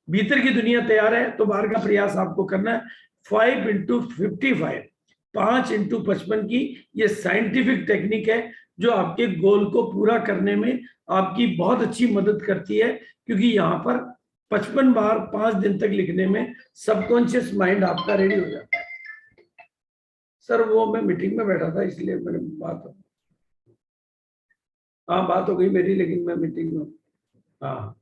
भीतर की दुनिया तैयार है तो बाहर का प्रयास आपको करना है। 5 into 55, 5 into 55 की ये साइंटिफिक टेक्निक है जो आपके गोल को पूरा करने में आपकी बहुत अच्छी मदद करती है, क्योंकि यहाँ पर 55 बार 5 दिन तक लिखने में सबकॉन्शियस माइंड आपका रेडी हो जाता है। सर, वो मैं मीटिंग में बैठा था इसलिए मैंने बात हो गई मेरी, लेकिन मैं मीटिंग में। हाँ,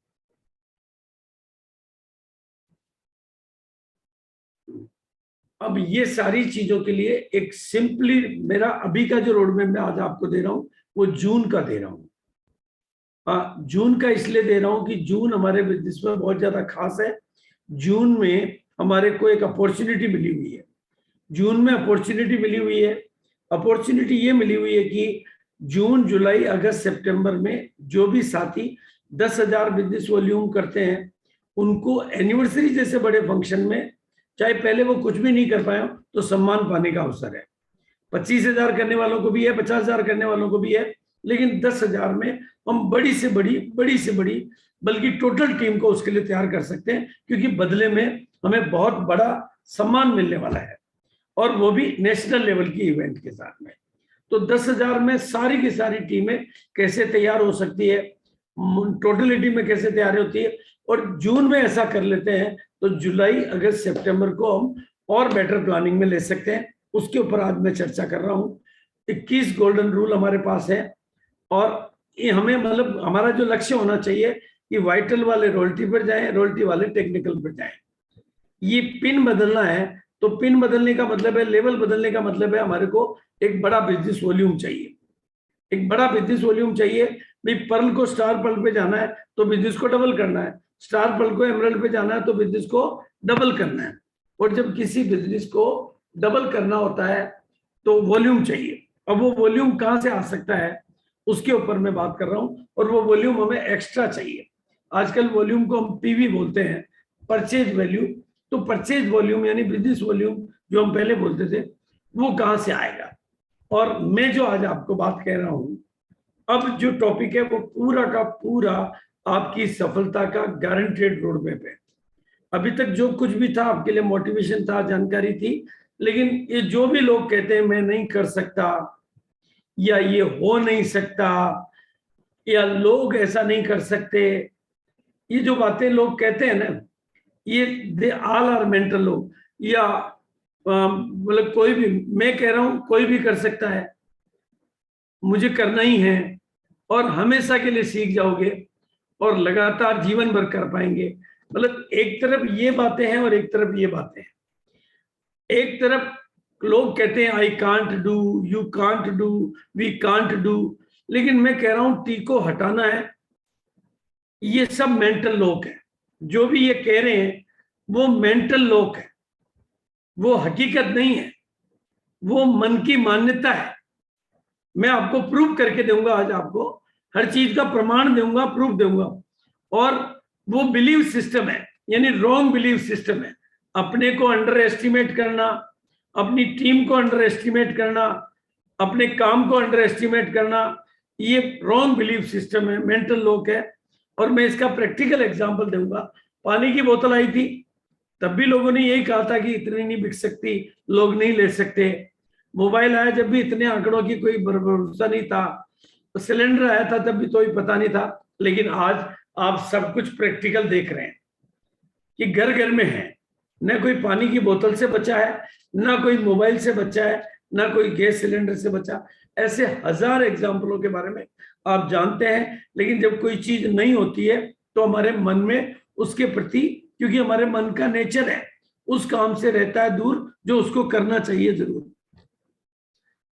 अब ये सारी चीजों के लिए एक सिंपली, मेरा अभी का जो रोड मैप मैं आज आपको दे रहा हूं वो जून का दे रहा हूं। जून का इसलिए दे रहा हूं कि जून हमारे बिजनेस में बहुत ज्यादा खास है। जून में हमारे को एक अपॉर्चुनिटी मिली हुई है। जून में अपॉर्चुनिटी मिली हुई है। अपॉर्चुनिटी ये मिली हुई है कि जून, जुलाई, अगस्त, सितंबर में जो भी साथी 10,000 बिजनेस वॉल्यूम करते हैं उनको एनिवर्सरी जैसे बड़े फंक्शन में, चाहे पहले वो कुछ भी नहीं कर पाए तो सम्मान पाने का अवसर है। 25,000 करने वालों को भी है, 50,000 करने वालों को भी है, लेकिन 10,000 में हम बड़ी से बड़ी बल्कि टोटल टीम को उसके लिए तैयार कर सकते हैं, क्योंकि बदले में हमें बहुत बड़ा सम्मान मिलने वाला है, और वो भी नेशनल लेवल की इवेंट के साथ में। तो 10,000 में सारी की सारी टीमें कैसे तैयार हो सकती है, टोटलिटी में कैसे तैयार होती है, और जून में ऐसा कर लेते हैं तो जुलाई, अगस्त, सितंबर को हम और बेटर प्लानिंग में ले सकते हैं। उसके ऊपर आज मैं चर्चा कर रहा हूँ। 21 गोल्डन रूल हमारे पास है, और ये हमें, मतलब हमारा जो लक्ष्य होना चाहिए कि वाइटल वाले रोल्टी पर जाएं, रोल्टी वाले टेक्निकल पर जाएं। ये पिन बदलना है, तो पिन बदलने का मतलब है, लेवल बदलने का मतलब है हमारे को एक बड़ा बिजनेस वॉल्यूम चाहिए, एक बड़ा बिजनेस वॉल्यूम चाहिए। भाई पर्ल को स्टार पर्ल पे जाना है तो बिजनेस को डबल करना है, स्टार पर्ल को एमरल्ड पे जाना है तो बिजनेस को डबल करना है। और जब किसी बिजनेस को डबल करना होता है तो वॉल्यूम चाहिए। अब वो वॉल्यूम कहाँ से आ सकता है उसके ऊपर मैं बात कर रहा हूँ, और वो वॉल्यूम हमें एक्स्ट्रा चाहिए। आजकल वॉल्यूम को हम पीवी बोलते हैं, परचेज वैल्यू। तो परचेज वॉल्यूम यानी बिजनेस वॉल्यूम जो हम पहले बोलते थे, वो कहाँ से आएगा। और मैं जो आज आपको बात कह रहा हूं, अब जो टॉपिक है वो पूरा का पूरा आपकी सफलता का गारंटेड रोड मैप है। अभी तक जो कुछ भी था आपके लिए मोटिवेशन था, जानकारी थी, लेकिन ये जो भी लोग कहते हैं मैं नहीं कर सकता, या ये हो नहीं सकता, या लोग ऐसा नहीं कर सकते, ये जो बातें लोग कहते हैं ना, ये दे ऑल आर मेंटल लोग, या मतलब कोई भी, मैं कह रहा हूं कोई भी कर सकता है, मुझे करना ही है, और हमेशा के लिए सीख जाओगे और लगातार जीवन भर कर पाएंगे। मतलब एक तरफ ये बातें हैं और एक तरफ ये बातें हैं। एक तरफ लोग कहते हैं I can't do, you can't do, we can't do, लेकिन मैं कह रहा हूं टी को हटाना है। ये सब मेंटल लोग हैं, जो भी ये कह रहे हैं वो मेंटल लोग हैं, वो हकीकत नहीं है, वो मन की मान्यता है। मैं आपको प्रूफ करके दूंगा, आज आपको हर चीज का प्रमाण दूंगा, प्रूफ दूंगा। और वो बिलीव सिस्टम है, यानी रॉन्ग बिलीव सिस्टम है। अपने को अंडर एस्टिमेट करना, अपनी टीम को अंडर एस्टिमेट करना, अपने काम को अंडर एस्टिमेट करना, ये रॉन्ग बिलीव सिस्टम है, मेंटल लोग है। और मैं इसका प्रैक्टिकल एग्जांपल दूंगा। पानी की बोतल आई थी, तब भी लोगों ने यही कहा था कि इतनी नहीं बिक सकती, लोग नहीं ले सकते। मोबाइल आया जब भी इतने आंकड़ों की कोई भरोसा नहीं था। तो सिलेंडर आया था तब भी तो ही पता नहीं था। लेकिन आज आप सब कुछ प्रैक्टिकल देख रहे हैं कि घर घर में है, न कोई पानी की बोतल से बचा है, ना कोई मोबाइल से बचा है, ना कोई गैस सिलेंडर से बचा। ऐसे हजार एग्जाम्पलों के बारे में आप जानते हैं। लेकिन जब कोई चीज नहीं होती है तो हमारे मन में उसके प्रति, क्योंकि हमारे मन का नेचर है, उस काम से रहता है दूर जो उसको करना चाहिए जरूर।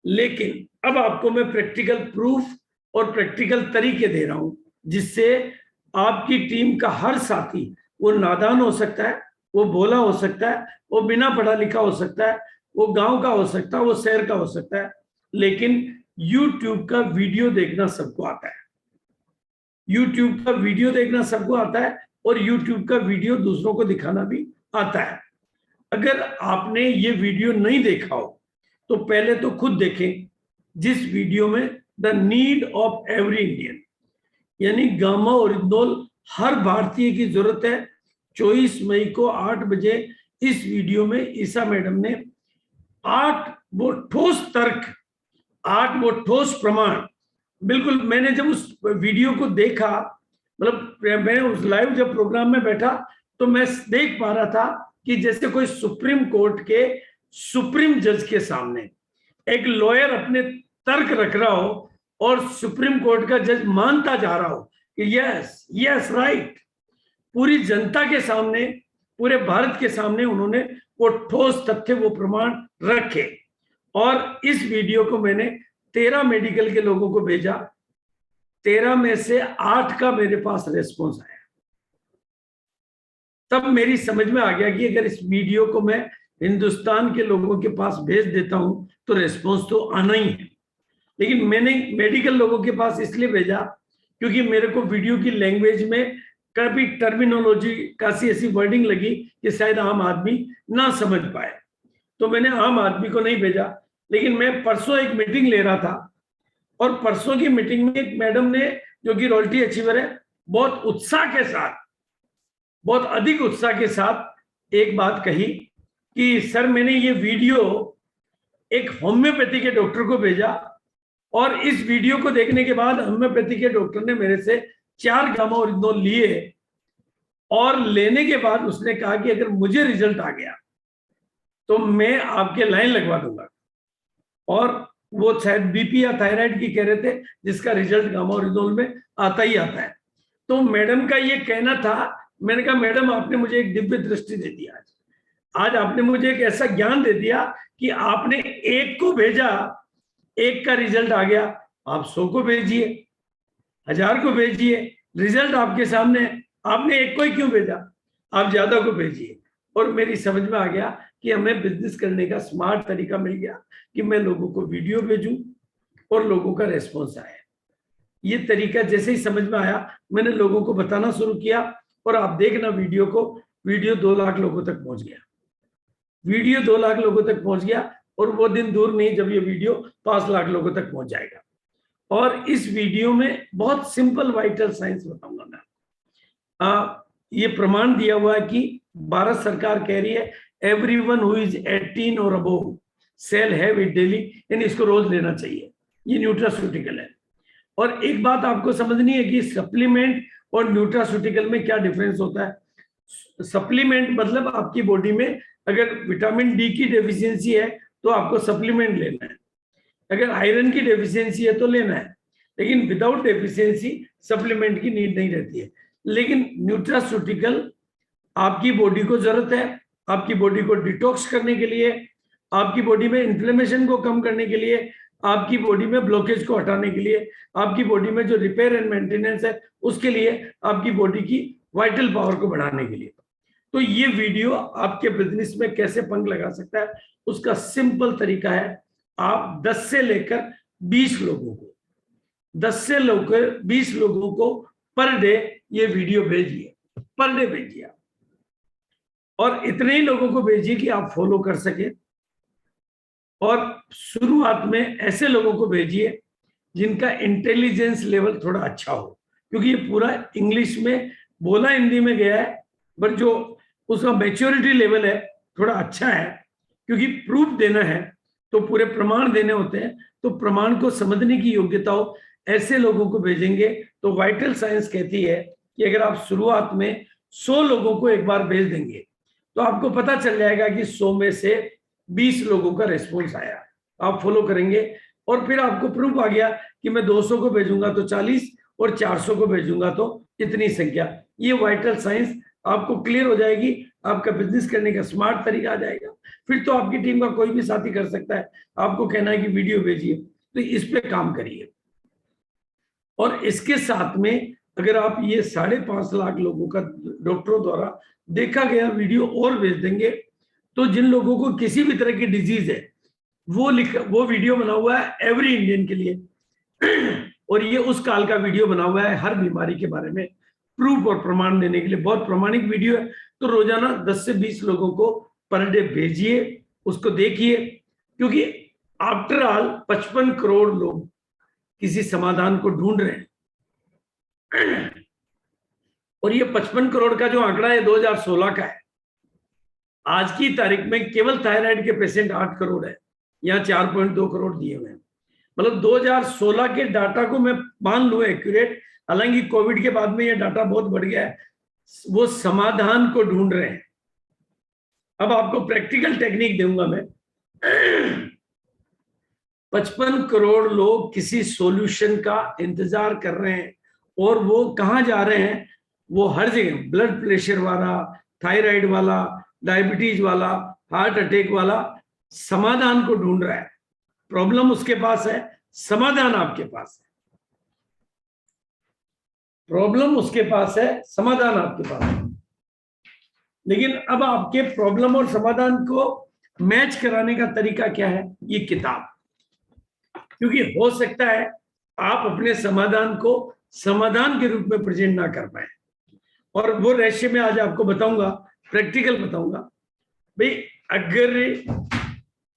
लेकिन अब आपको मैं प्रैक्टिकल प्रूफ और प्रैक्टिकल तरीके दे रहा हूं, जिससे आपकी टीम का हर साथी, वो नादान हो सकता है, वो भोला हो सकता है, वो बिना पढ़ा लिखा हो सकता है, वो गांव का हो सकता है, वो शहर का हो सकता है, लेकिन YouTube का वीडियो देखना सबको आता है। YouTube का वीडियो देखना सबको आता है, और YouTube का वीडियो दूसरों को दिखाना भी आता है। अगर आपने ये वीडियो नहीं देखा हो तो पहले तो खुद देखें, जिस वीडियो में the need of every Indian, यानी गामा ओरिजिनल हर भारतीय की जरूरत है। 24 मई को 8 बजे इस वीडियो में ईसा मैडम ने 8 वो ठोस तर्क, 8 वो ठोस प्रमाण, बिल्कुल। मैंने जब उस वीडियो को देखा, मतलब मैं उस लाइव जब प्रोग्राम में बैठा तो मैं देख पा रहा था कि जैसे कोई सुप्रीम कोर्ट के सुप्रीम जज के सामने एक लॉयर अपने तर्क रख रहा हो और सुप्रीम कोर्ट का जज मानता जा रहा हो कि यस यस राइट। पूरी जनता के सामने, पूरे भारत के सामने उन्होंने वो ठोस तथ्य, वो प्रमाण रखे। और इस वीडियो को मैंने 13 मेडिकल के लोगों को भेजा, 13 में से 8 का मेरे पास रेस्पॉन्स आया। तब मेरी समझ में आ गया कि अगर इस वीडियो को मैं हिंदुस्तान के लोगों के पास भेज देता हूं तो रेस्पॉन्स तो आना ही है। लेकिन मैंने मेडिकल लोगों के पास इसलिए भेजा क्योंकि मेरे को वीडियो की लैंग्वेज में काफी टर्मिनोलॉजी, कासी ऐसी वर्डिंग लगी कि शायद आम आदमी ना समझ पाए, तो मैंने आम आदमी को नहीं भेजा। लेकिन मैं परसों एक मीटिंग ले रहा था, और परसों की मीटिंग में एक मैडम ने, जो कि रॉयल्टी अचीवर है, बहुत उत्साह के साथ, बहुत अधिक उत्साह के साथ एक बात कही कि सर मैंने ये वीडियो एक होम्योपैथी के डॉक्टर को भेजा, और इस वीडियो को देखने के बाद होम्योपैथी के डॉक्टर ने मेरे से 4 गामा ओरिजिनल लिए, और लेने के बाद उसने कहा कि अगर मुझे रिजल्ट आ गया तो मैं आपके लाइन लगवा दूंगा। और वो शायद बीपी या थायराइड की कह रहे थे, जिसका रिजल्ट गामा ओरिजिनल में आता ही आता है। तो मैडम का ये कहना था, मैंने कहा मैडम आपने मुझे एक दिव्य दृष्टि दे दी आज, आज आपने मुझे एक ऐसा ज्ञान दे दिया कि आपने एक को भेजा, एक का रिजल्ट आ गया, आप 100 को भेजिए, 1000 को भेजिए, रिजल्ट आपके सामने है। आपने एक को ही क्यों भेजा, आप ज्यादा को भेजिए। और मेरी समझ में आ गया कि हमें बिजनेस करने का स्मार्ट तरीका मिल गया कि मैं लोगों को वीडियो भेजूं और लोगों का रेस्पॉन्स आया। ये तरीका जैसे ही समझ में आया, मैंने लोगों को बताना शुरू किया, और आप देखना वीडियो को, वीडियो 2 लाख लोगों तक पहुंच गया, वीडियो 2 लाख लोगों तक पहुंच गया, और वो दिन दूर नहीं जब ये वीडियो 5 लाख लोगों तक पहुंच जाएगा। और इस वीडियो में बहुत सिंपल वाइटल साइंस बताऊंगा मैं। ये प्रमाण दिया हुआ है कि भारत सरकार कह रही है एवरीवन हु इज 18 और above shall have it daily, यानी इसको रोज लेना चाहिए। ये न्यूट्रास्यूटिकल है। और एक बात आपको समझनी है कि सप्लीमेंट और न्यूट्रास्यूटिकल में क्या डिफरेंस होता है। सप्लीमेंट मतलब आपकी बॉडी में अगर विटामिन डी की डेफिशिएंसी है तो आपको सप्लीमेंट लेना है, अगर आयरन की डेफिशिएंसी है तो लेना है, लेकिन विदाउट डेफिशिएंसी सप्लीमेंट की नीड नहीं रहती है। लेकिन न्यूट्रास्यूटिकल आपकी बॉडी को जरूरत है, आपकी बॉडी को डिटॉक्स करने के लिए, आपकी बॉडी में इन्फ्लेमेशन को कम करने के लिए, आपकी बॉडी में ब्लॉकेज को हटाने के लिए, आपकी बॉडी में जो रिपेयर एंड मेंटेनेंस है उसके लिए, आपकी बॉडी की वाइटल पावर को बढ़ाने के लिए। तो ये वीडियो आपके बिजनेस में कैसे पंख लगा सकता है उसका सिंपल तरीका है। आप 10 से लेकर 20 लोगों को, 10 से लेकर 20 लोगों को पर डे ये वीडियो भेजिए, पर डे भेजिए, और इतने ही लोगों को भेजिए कि आप फॉलो कर सके। और शुरुआत में ऐसे लोगों को भेजिए जिनका इंटेलिजेंस लेवल थोड़ा अच्छा हो, क्योंकि ये पूरा इंग्लिश में बोला, हिंदी में गया है, बट जो उसका मैच्योरिटी लेवल है थोड़ा अच्छा है, क्योंकि प्रूफ देना है तो पूरे प्रमाण देने होते हैं, तो प्रमाण को समझने की योग्यता हो, ऐसे लोगों को भेजेंगे। तो वाइटल साइंस कहती है कि अगर आप शुरुआत में 100 लोगों को एक बार भेज देंगे तो आपको पता चल जाएगा कि 100 में से 20 लोगों का रिस्पॉन्स आया, आप फॉलो करेंगे, और फिर आपको प्रूफ आ गया कि मैं 200 को भेजूंगा तो 40 और 400 को भेजूंगा तो इतनी संख्या। ये वाइटल साइंस आपको क्लियर हो जाएगी, आपका बिजनेस करने का स्मार्ट तरीका आ जाएगा। फिर तो आपकी टीम का कोई भी साथी कर सकता है, आपको कहना है कि वीडियो भेजिए, तो इस पे काम करिए। और इसके साथ में अगर आप ये 5.5 लाख लोगों का डॉक्टरों द्वारा देखा गया वीडियो और भेज देंगे, तो जिन लोगों को किसी भी तरह की डिजीज है वो वीडियो बना हुआ है एवरी इंडियन के लिए, और ये उस काल का वीडियो बना हुआ है हर बीमारी के बारे में प्रूफ और प्रमाण देने के लिए। बहुत प्रामाणिक वीडियो है। तो रोजाना 10 से 20 लोगों को पर डे भेजिए, उसको देखिए, क्योंकि आफ्टर ऑल 55 करोड़ लोग किसी समाधान को ढूंढ रहे हैं। और ये 55 करोड़ का जो आंकड़ा है 2016 का है। आज की तारीख में केवल थायराइड के पेशेंट 8 करोड़ है, यहाँ 4.2 करोड़ दिए हुए हैं। मतलब 2016 के डाटा को मैं मान लूं एक्यूरेट, हालांकि कोविड के बाद में ये डाटा बहुत बढ़ गया है। वो समाधान को ढूंढ रहे हैं। अब आपको प्रैक्टिकल टेक्निक दूंगा मैं। 55 करोड़ लोग किसी सॉल्यूशन का इंतजार कर रहे हैं, और वो कहाँ जा रहे हैं, वो हर जगह, ब्लड प्रेशर वाला, थायराइड वाला, डायबिटीज वाला, हार्ट अटैक वाला, समाधान को ढूंढ रहा है। प्रॉब्लम उसके पास है, समाधान आपके पास है। प्रॉब्लम उसके पास है, समाधान आपके पास है। लेकिन अब आपके प्रॉब्लम और समाधान को मैच कराने का तरीका क्या है, ये किताब। क्योंकि हो सकता है आप अपने समाधान को समाधान के रूप में प्रेजेंट ना कर पाए, और वो रहस्य में आज आपको बताऊंगा, प्रैक्टिकल बताऊंगा। भाई अगर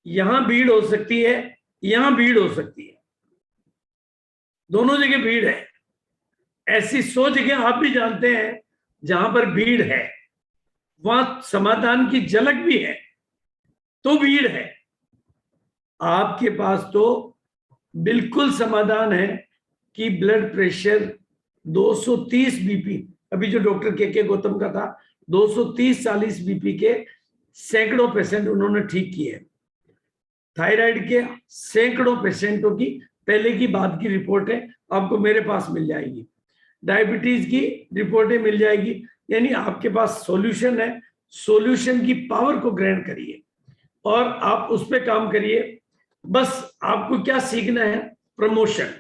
यहां भीड़ हो सकती है, यहां भीड़ हो सकती है, दोनों जगह भीड़ है, ऐसी 100 जगह आप भी जानते हैं जहां पर भीड़ है वहां समाधान की झलक भी है, तो भीड़ है। आपके पास तो बिल्कुल समाधान है कि ब्लड प्रेशर 230 बीपी, अभी जो डॉक्टर के गौतम का था 230-40 बीपी के सैकड़ों पेशेंट उन्होंने ठीक किए। थायराइड के सैकड़ों पेशेंटों की पहले की बाद की रिपोर्टें आपको मेरे पास मिल जाएगी, डायबिटीज की रिपोर्टें मिल जाएगी। यानी आपके पास सॉल्यूशन है, सॉल्यूशन की पावर को ग्रहण करिए और आप उस पर काम करिए। बस आपको क्या सीखना है? प्रमोशन।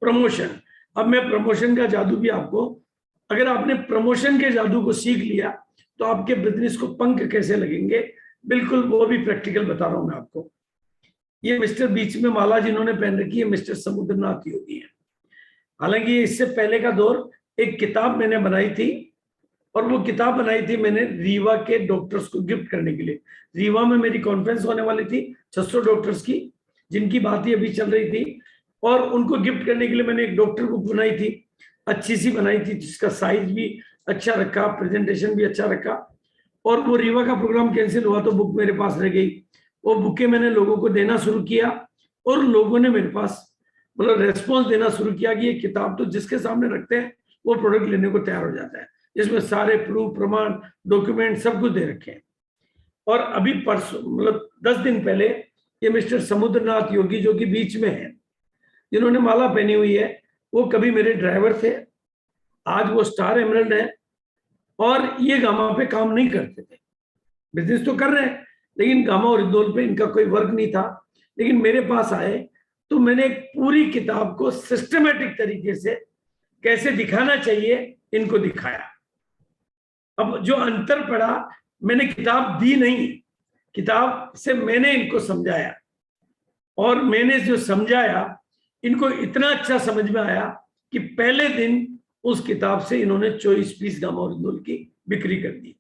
प्रमोशन। अब मैं प्रमोशन का जादू भी आपको, अगर आपने प्रमोशन के जादू को सीख लिया तो आपके बिजनेस को पंख कैसे लगेंगे, बिल्कुल वो भी प्रैक्टिकल बता रहा हूं मैं आपको। ये मिस्टर बीच में माला जिन्होंने पहन रखी है मिस्टर समुद्रनाथ योगी है। हालांकि इससे पहले का दौर एक किताब मैंने बनाई थी, और वो किताब बनाई थी मैंने रीवा के डॉक्टर्स को गिफ्ट करने के लिए। रीवा में मेरी कॉन्फ्रेंस होने वाली थी 600 डॉक्टर्स की, जिनकी बात ही अभी चल रही थी, और उनको गिफ्ट करने के लिए मैंने एक डॉक्टर बुक बनाई थी, अच्छी सी बनाई थी, जिसका साइज भी अच्छा रखा, प्रेजेंटेशन भी अच्छा रखा। और वो रीवा का प्रोग्राम कैंसिल हुआ तो बुक मेरे पास रह गई। वो बुकें मैंने लोगों को देना शुरू किया, और लोगों ने मेरे पास मतलब रेस्पॉन्स देना शुरू किया कि ये किताब तो जिसके सामने रखते हैं वो प्रोडक्ट लेने को तैयार हो जाता है। इसमें सारे प्रूफ, प्रमाण, डॉक्यूमेंट सब कुछ दे रखे हैं। और अभी परसों मतलब 10 दिन पहले ये मिस्टर समुद्रनाथ योगी जो कि बीच में है, जिन्होंने माला पहनी हुई है, वो कभी मेरे ड्राइवर थे, आज वो स्टार एमरल्ड है, और ये गामा पे काम नहीं करते थे। बिजनेस तो कर रहे हैं लेकिन गामा और इंदौर पे इनका कोई वर्क नहीं था। लेकिन मेरे पास आए तो मैंने एक पूरी किताब को सिस्टमेटिक तरीके से कैसे दिखाना चाहिए इनको दिखाया। अब जो अंतर पड़ा, मैंने किताब दी नहीं, किताब से मैंने इनको समझाया, और मैंने जो समझाया इनको इतना अच्छा समझ में आया कि पहले दिन उस किताब से इन्होंने 24 पीस गामा और इंदौर की बिक्री कर दी।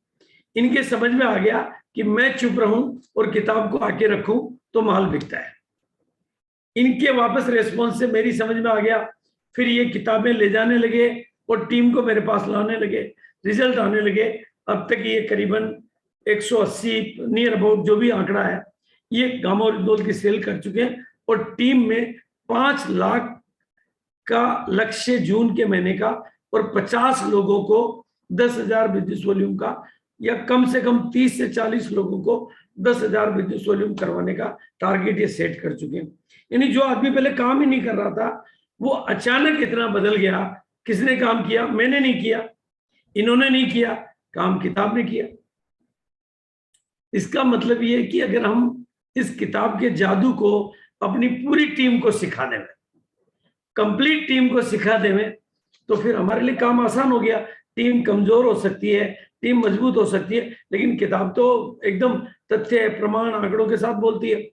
इनके समझ में आ गया कि मैं चुप रहूं और किताब को आके रखूं तो माल बिकता है। इनके वापस रेस्पॉन्स से मेरी समझ में आ गया, फिर ये किताबें ले जाने लगे और टीम को मेरे पास लाने लगे, रिजल्ट आने लगे। अब तक ये करीबन 180 नियर अबाउट जो भी आंकड़ा है, ये गामा और इंदौर की सेल कर चुके हैं, और टीम में 5 लाख का लक्ष्य जून के महीने का, और 50 लोगों को 10,000 बिजनेस वॉल्यूम का, या कम से कम 30 से 40 लोगों को 10,000 बिजनेस वॉल्यूम करवाने का टारगेट ये सेट कर चुके हैं। यानी जो आदमी पहले काम ही नहीं कर रहा था वो अचानक इतना बदल गया। किसने काम किया? मैंने नहीं किया, इन्होंने नहीं किया, काम किताब ने किया। इसका मतलब ये है कि अगर हम इस किताब के जादू को अपनी पूरी टीम को सिखा दें, कंप्लीट टीम को सिखा दें, तो फिर हमारे लिए काम आसान हो गया। टीम कमजोर हो सकती है, टीम मजबूत हो सकती है, लेकिन किताब तो एकदम तथ्य, प्रमाण, आंकड़ों के साथ बोलती है।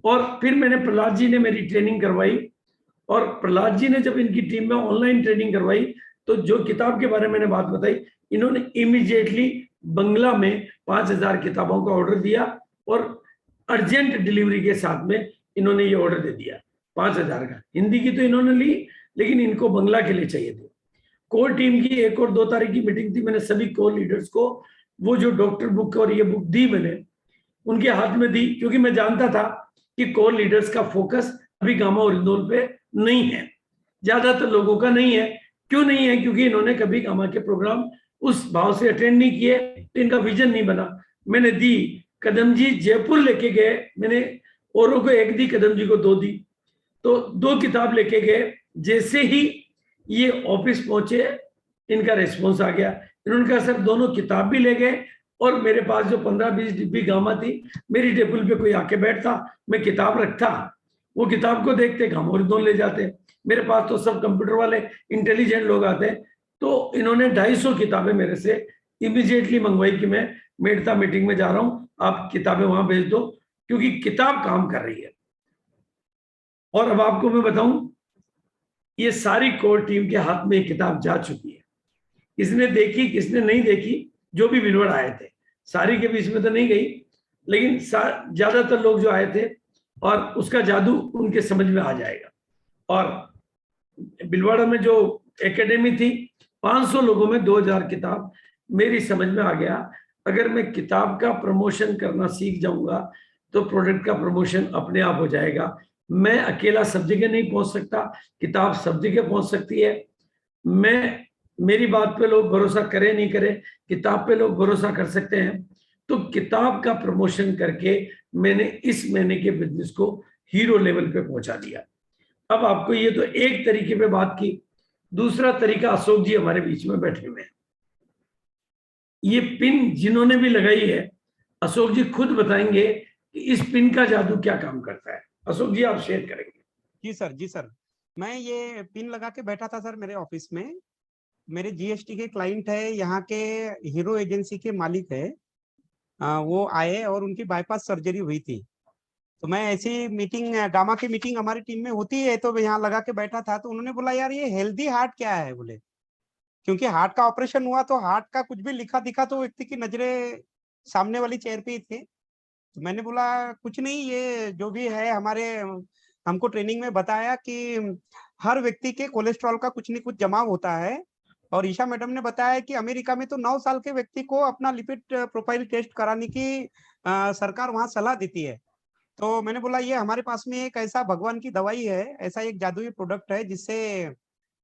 और फिर मैंने प्रहलाद जी ने मेरी ट्रेनिंग करवाई, और प्रहलाद जी ने जब इनकी टीम में ऑनलाइन ट्रेनिंग करवाई तो जो किताब के बारे में मैंने बात बताई, इन्होंने इमीडिएटली बंगला में 5,000 किताबों का ऑर्डर दिया, और अर्जेंट डिलीवरी के साथ में इन्होंने ये ऑर्डर दे दिया 5,000 का। हिंदी की तो इन्होंने ली, लेकिन इनको बंगला के लिए चाहिए थे। कोर टीम की 1 और 2 तारीख की मीटिंग थी, मैंने सभी कोर लीडर्स को वो जो डॉक्टर बुक और ये बुक दी, मैंने उनके हाथ में दी, क्योंकि मैं जानता था कि कोर लीडर्स का फोकस अभी गामा और इंदौर पे नहीं है, ज्यादातर लोगों का नहीं है। क्यों नहीं है? क्योंकि इन्होंने कभी गामा के प्रोग्राम उस भाव से अटेंड नहीं किए, तो इनका विजन नहीं बना। मैंने दी, कदम जी जयपुर लेके गए, मैंने औरों को 1 दी, कदम जी को 2 दी, तो 2 किताब लेके गए। जैसे ही ये ऑफिस पहुंचे इनका रेस्पॉन्स आ गया, इन्होंने कहा सर दोनों किताब भी ले गए, और मेरे पास जो 15-20 डिब्बी गामा थी, मेरी टेबल पे कोई आके बैठता, मैं किताब रखता, वो किताब को देखते, गामा और इंदौर ले जाते। मेरे पास तो सब कंप्यूटर वाले इंटेलिजेंट लोग आते हैं। तो इन्होंने 250 किताबें मेरे से इमीडिएटली मंगवाई कि मैं मेड़ता मीटिंग में जा रहा हूं, आप किताबें वहां भेज दो, क्योंकि किताब काम कर रही है। और अब आपको मैं बताऊं, ये सारी कोर टीम के हाथ में किताब जा चुकी है। किसने देखी, किसने नहीं देखी, जो भी बिलवड़ आए थे, सारी के बीच में तो नहीं गई, लेकिन ज्यादातर लोग जो आए थे, और उसका जादू उनके समझ में आ जाएगा। और बिलवाड़ा में जो एकेडमी थी, 500 लोगों में 2,000 किताब, मेरी समझ में आ गया अगर मैं किताब का प्रमोशन करना सीख जाऊंगा तो प्रोडक्ट का प्रमोशन अपने आप हो जाएगा। मैं अकेला सब जगह नहीं पहुंच सकता, किताब सब जगह पहुंच सकती है। मेरी बात पे लोग भरोसा करें नहीं करें, किताब पे लोग भरोसा कर सकते हैं। तो किताब का प्रमोशन करके मैंने इस महीने के बिजनेस को हीरो लेवल पे पहुंचा दिया। अब आपको ये तो एक तरीके पे बात की, दूसरा तरीका अशोक जी हमारे बीच में बैठे हुए हैं। ये पिन जिन्होंने भी लगाई है, अशोक जी खुद बताएंगे कि इस पिन का जादू क्या काम करता है। अशोक जी आप शेयर करेंगे। जी सर, मैं ये पिन लगा के बैठा था सर मेरे ऑफिस में। मेरे जीएसटी के क्लाइंट है, यहाँ के हीरो एजेंसी के मालिक है। वो आए और उनकी बाईपास सर्जरी हुई थी। तो मैं ऐसी मीटिंग, गामा की मीटिंग हमारी टीम में होती है, तो यहाँ लगा के बैठा था। तो उन्होंने बोला यार ये हेल्दी हार्ट क्या है, बोले क्योंकि हार्ट का ऑपरेशन हुआ तो हार्ट का कुछ भी लिखा दिखा तो व्यक्ति की नजरें सामने वाली चेयर पे ही थी। तो मैंने बोला कुछ नहीं, ये जो भी है हमारे हमको ट्रेनिंग में बताया कि हर व्यक्ति के कोलेस्ट्रॉल का कुछ न कुछ जमाव होता है। और ईशा मैडम ने बताया कि अमेरिका में तो 9 साल के व्यक्ति को अपना लिपिड प्रोफाइल टेस्ट कराने की सरकार वहां सलाह देती है। तो मैंने बोला ये हमारे पास में एक ऐसा भगवान की दवाई है, ऐसा एक जादुई प्रोडक्ट है जिससे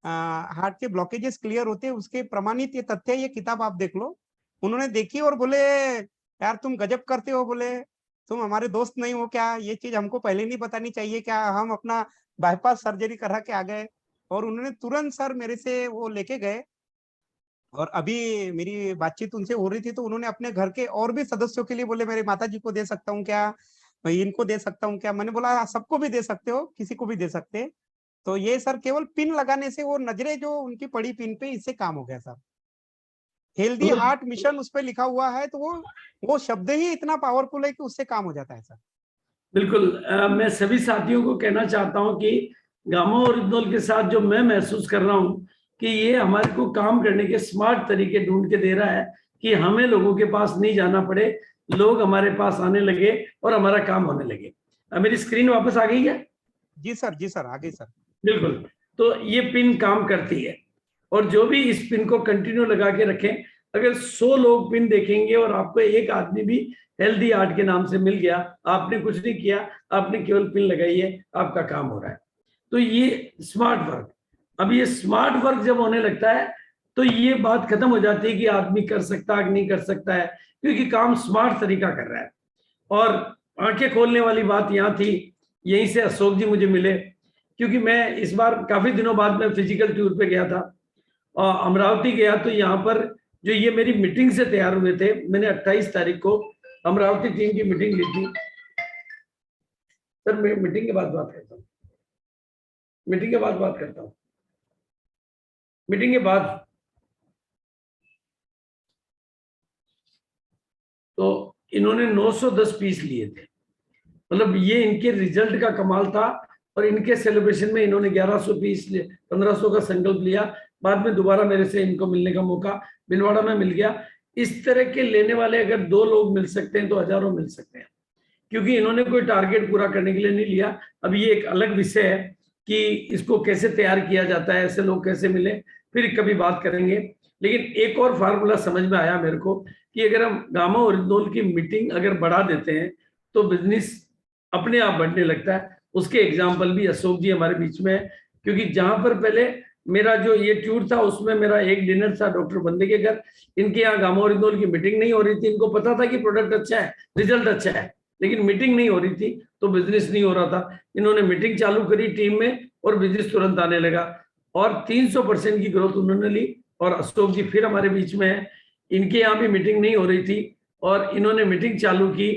हार्ट के ब्लॉकेजेस क्लियर होते हैं। उसके प्रमाणित ये तथ्य है, ये किताब आप देख लो। उन्होंने देखी और बोले यार तुम गजब करते हो, बोले तुम हमारे दोस्त नहीं हो क्या, ये चीज हमको पहले नहीं बतानी चाहिए क्या, हम अपना बाईपास सर्जरी करा के आ गए। और उन्होंने तुरंत सर मेरे से वो लेके गए। और अभी मेरी बातचीत उनसे हो रही थी तो उन्होंने अपने घर के और भी सदस्यों के लिए बोले मेरे माता जी को दे सकता हूँ क्या, मैं इनको दे सकता हूँ क्या। मैंने बोला सबको भी दे सकते हो, किसी को भी दे सकते हैं। तो ये सर केवल पिन लगाने से वो नजरें जो उनकी पड़ी पिन पे, इससे काम हो गया सर। हेल्दी हार्ट मिशन उस पे लिखा हुआ है, तो वो शब्द ही इतना पावरफुल है कि उससे काम हो जाता है सर। बिल्कुल। मैं सभी साथियों को कहना चाहता हूं कि गामा ओरिजिनल के साथ जो मैं महसूस कर रहा हूं कि ये हमारे को काम करने के स्मार्ट तरीके ढूंढ के दे रहा है कि हमें लोगों के पास नहीं जाना पड़े, लोग हमारे पास आने लगे और हमारा काम होने लगे। मेरी स्क्रीन वापस आ गई है? जी सर आ गई सर। बिल्कुल। तो ये पिन काम करती है और जो भी इस पिन को कंटिन्यू लगा के रखें, अगर 100 लोग पिन देखेंगे और आपको एक आदमी भी हेल्दी हार्ट के नाम से मिल गया, आपने कुछ नहीं किया, आपने केवल पिन लगाई है, आपका काम हो रहा है। तो ये स्मार्ट वर्क, अब ये स्मार्ट वर्क जब होने लगता है तो ये बात खत्म हो जाती है कि आदमी कर सकता है कि नहीं कर सकता है, क्योंकि काम स्मार्ट तरीका कर रहा है। और आंखें खोलने वाली बात यहाँ थी, यहीं से अशोक जी मुझे मिले, क्योंकि मैं इस बार काफी दिनों बाद मैं फिजिकल टूर पे गया था और अमरावती गया। तो यहाँ पर जो ये मेरी मीटिंग से तैयार हुए थे, मैंने 28 तारीख को अमरावती टीम की मीटिंग ली थी। सर मैं मीटिंग के बाद बात करता हूँ, मीटिंग के बाद बात करता हूँ, मीटिंग के बाद। तो इन्होंने 910 पीस लिए थे, मतलब ये इनके रिजल्ट का कमाल था। और इनके सेलिब्रेशन में इन्होंने 1100 पीस 1500 का संकल्प लिया। बाद में दोबारा मेरे से इनको मिलने का मौका भिलवाड़ा में मिल गया। इस तरह के लेने वाले अगर 2 लोग मिल सकते हैं तो हजारों मिल सकते हैं, क्योंकि इन्होंने कोई टारगेट पूरा करने के लिए नहीं लिया। अब ये एक अलग विषय है कि इसको कैसे तैयार किया जाता है, ऐसे लोग कैसे मिले, फिर कभी बात करेंगे। लेकिन एक और फार्मूला समझ में आया मेरे को कि अगर हम गामा ओरिजिनल की मीटिंग अगर बढ़ा देते हैं तो बिजनेस अपने आप बढ़ने लगता है। उसके एग्जाम्पल भी अशोक जी हमारे बीच में है, क्योंकि जहां पर पहले मेरा जो ये टूर था उसमें मेरा एक डिनर था डॉक्टर बंदे के घर, इनके यहाँ गामा ओरिजिनल की मीटिंग नहीं हो रही थी। इनको पता था कि प्रोडक्ट अच्छा है, रिजल्ट अच्छा है, लेकिन मीटिंग नहीं हो रही थी तो बिजनेस नहीं हो रहा था। इन्होंने मीटिंग चालू करी टीम में और बिजनेस तुरंत आने लगा और 300% की ग्रोथ उन्होंने ली। और अशोक जी फिर हमारे बीच में है, इनके यहाँ भी मीटिंग नहीं हो रही थी और इन्होंने मीटिंग चालू की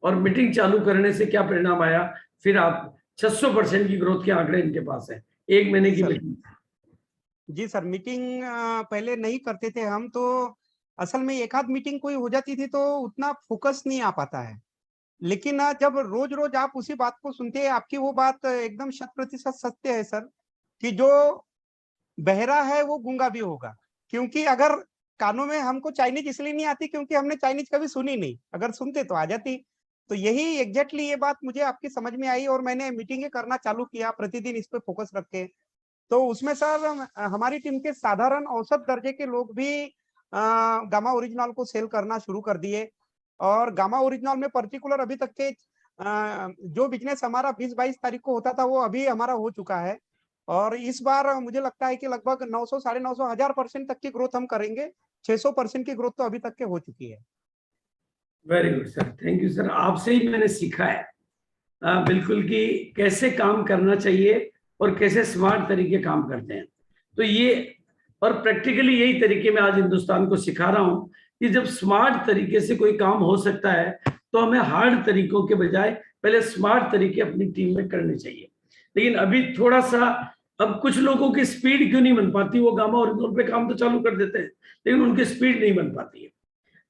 और मीटिंग चालू करने से क्या परिणाम आया, फिर आप 600% की ग्रोथ के आंकड़े इनके पास है 1 महीने की मीटिंग। जी सर, मीटिंग पहले नहीं करते थे हम, तो असल में एक आध मीटिंग कोई हो जाती थी तो उतना फोकस नहीं आ पाता है। लेकिन जब रोज रोज आप उसी बात को सुनते हैं, आपकी वो बात एकदम 100% सत्य है सर, कि जो बहरा है वो गूंगा भी होगा। क्योंकि अगर कानों में, हमको चाइनीज इसलिए नहीं आती क्योंकि हमने चाइनीज कभी सुनी नहीं, अगर सुनते तो आ जाती। तो यही एग्जैक्टली ये बात मुझे आपकी समझ में आई और मैंने मीटिंगें करना चालू किया, प्रतिदिन इस पे फोकस रख के। तो उसमें सर हमारी टीम के साधारण औसत दर्जे के लोग भी गामा ओरिजिनल को सेल करना शुरू कर दिए। और गामा ओरिजिनल में पर्टिकुलर अभी तक के जो बिजनेस हमारा 20-22 तारीख को होता था वो अभी हमारा हो चुका है। और इस बार मुझे लगता है कि लगभग 900, 950, 1000% तक की ग्रोथ हम करेंगे। 600% की ग्रोथ तो अभी तक के हो चुकी है। Very good sir, thank you sir. आपसे ही मैंने सीखा है बिल्कुल कि कैसे काम करना चाहिए और कैसे स्मार्ट तरीके काम करते हैं। तो ये और प्रैक्टिकली यही तरीके मैं आज हिंदुस्तान को सिखा रहा हूं कि जब स्मार्ट तरीके से कोई काम हो सकता है तो हमें हार्ड तरीकों के बजाय पहले स्मार्ट तरीके अपनी टीम में करने चाहिए। लेकिन अभी थोड़ा सा, अब कुछ लोगों की स्पीड क्यों नहीं बन पाती, वो गामा ओरिजिनल पे काम तो चालू कर देते हैं लेकिन उनकी स्पीड नहीं बन पाती है।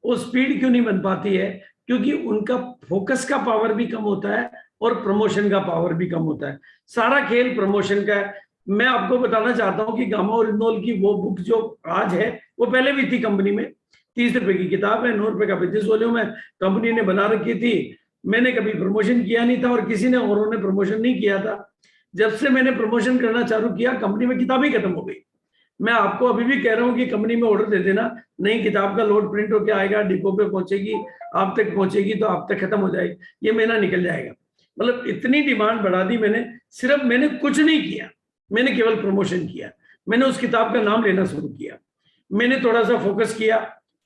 वो स्पीड क्यों नहीं बन पाती है? क्योंकि उनका फोकस का पावर भी कम होता है और प्रमोशन का पावर भी कम होता है। सारा खेल प्रमोशन का है। मैं आपको बताना चाहता हूं कि गामा ओरिजिनल की वो बुक जो आज है वो पहले भी थी कंपनी में। 30 रुपए की किताब है, 9 रुपए का बिजनेस वॉल्यूम है, कंपनी ने बना रखी थी। मैंने कभी प्रमोशन किया नहीं था और किसी ने औरों ने प्रमोशन नहीं किया था। जब से मैंने प्रमोशन करना चालू किया कंपनी में किताब ही खत्म हो गई। मैं आपको अभी भी कह रहा हूं कि कंपनी में ऑर्डर दे देना, नई किताब का लोड प्रिंट होकर आएगा, डिपो पे पहुंचेगी, आप तक पहुंचेगी तो आप तक खत्म हो जाएगी, ये महीना निकल जाएगा। मतलब इतनी डिमांड बढ़ा दी मैंने। सिर्फ मैंने कुछ नहीं किया, मैंने केवल प्रमोशन किया। मैंने उस किताब का नाम लेना शुरू किया, मैंने थोड़ा सा फोकस किया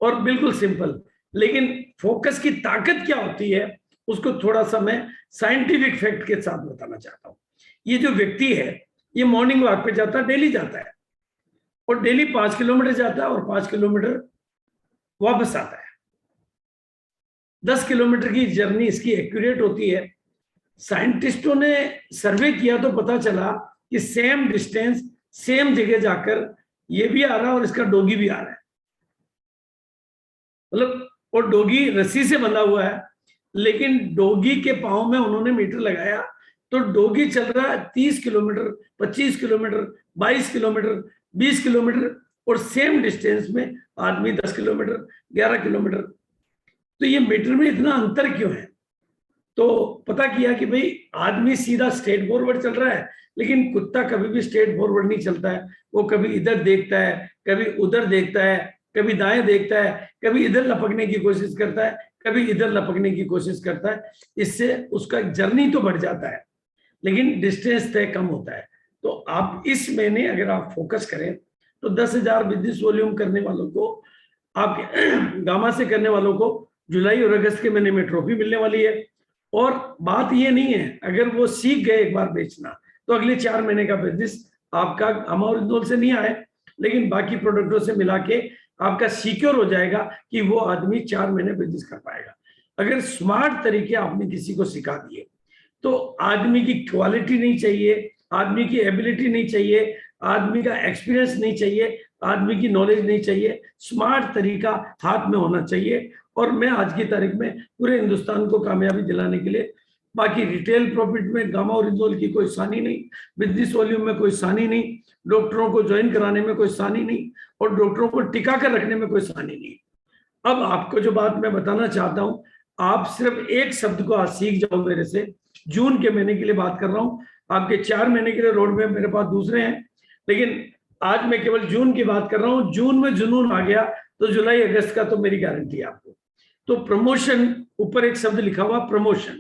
और बिल्कुल सिंपल। लेकिन फोकस की ताकत क्या होती है उसको थोड़ा सा मैं साइंटिफिक फैक्ट के साथ बताना चाहता हूं। ये जो व्यक्ति है ये मॉर्निंग वॉक पे जाता है, डेली जाता है और डेली 5 किलोमीटर जाता है और 5 किलोमीटर वापस आता है। 10 किलोमीटर की जर्नी इसकी एक्यूरेट होती है। साइंटिस्टों ने सर्वे किया तो पता चला कि सेम डिस्टेंस सेम जगह जाकर ये भी आ रहा है और इसका डोगी भी आ रहा है। मतलब और डोगी रस्सी से बंधा हुआ है, लेकिन डोगी के पांव में उन्होंने मीटर लगाया तो डोगी चल रहा है 30 किलोमीटर, 25 किलोमीटर, 22 किलोमीटर, 20 किलोमीटर और सेम डिस्टेंस में आदमी 10 किलोमीटर, 11 किलोमीटर। तो ये मीटर में इतना अंतर क्यों है? तो पता किया कि भाई आदमी सीधा स्ट्रेट फॉरवर्ड चल रहा है, लेकिन कुत्ता कभी भी स्ट्रेट फॉरवर्ड नहीं चलता है। वो कभी इधर देखता है, कभी उधर देखता है, कभी दाएं देखता है, कभी इधर लपकने की कोशिश करता है, कभी इधर लपकने की कोशिश करता है। इससे उसका जर्नी तो बढ़ जाता है लेकिन डिस्टेंस तय कम होता है। तो आप इस महीने अगर आप फोकस करें तो 10,000 बिजनेस वॉल्यूम करने वालों को, आप गामा से करने वालों को जुलाई और अगस्त के महीने में ट्रॉफी मिलने वाली है। और बात ये नहीं है, अगर वो सीख गए एक बार बेचना तो अगले 4 महीने का बिजनेस आपका गामा ओरिजिनल से नहीं आए लेकिन बाकी प्रोडक्टों से मिला के आपका सिक्योर हो जाएगा कि वो आदमी 4 महीने बिजनेस कर पाएगा। अगर स्मार्ट तरीके आपने किसी को सिखा दिए तो आदमी की क्वालिटी नहीं चाहिए, आदमी की एबिलिटी नहीं चाहिए, आदमी का एक्सपीरियंस नहीं चाहिए, आदमी की नॉलेज नहीं चाहिए, स्मार्ट तरीका हाथ में होना चाहिए। और मैं आज की तारीख में पूरे हिंदुस्तान को कामयाबी दिलाने के लिए, बाकी रिटेल प्रॉफिट में गामा ओरिजिनल की कोई सानी नहीं, बिजनेस वॉल्यूम में कोई सानी नहीं, डॉक्टरों को ज्वाइन कराने में कोई सानी नहीं और डॉक्टरों को टिका कर रखने में कोई सानी नहीं। अब आपको जो बात मैं बताना चाहता हूं, आप सिर्फ एक शब्द को आज सीख जाओ मेरे से। जून के महीने के लिए बात कर रहा हूं, आपके 4 महीने के लिए रोड में मेरे पास दूसरे हैं, लेकिन आज मैं केवल जून की बात कर रहा हूं। जून में जुनून आ गया तो जुलाई अगस्त का तो मेरी गारंटी है आपको। तो प्रमोशन, ऊपर एक शब्द लिखा हुआ प्रमोशन।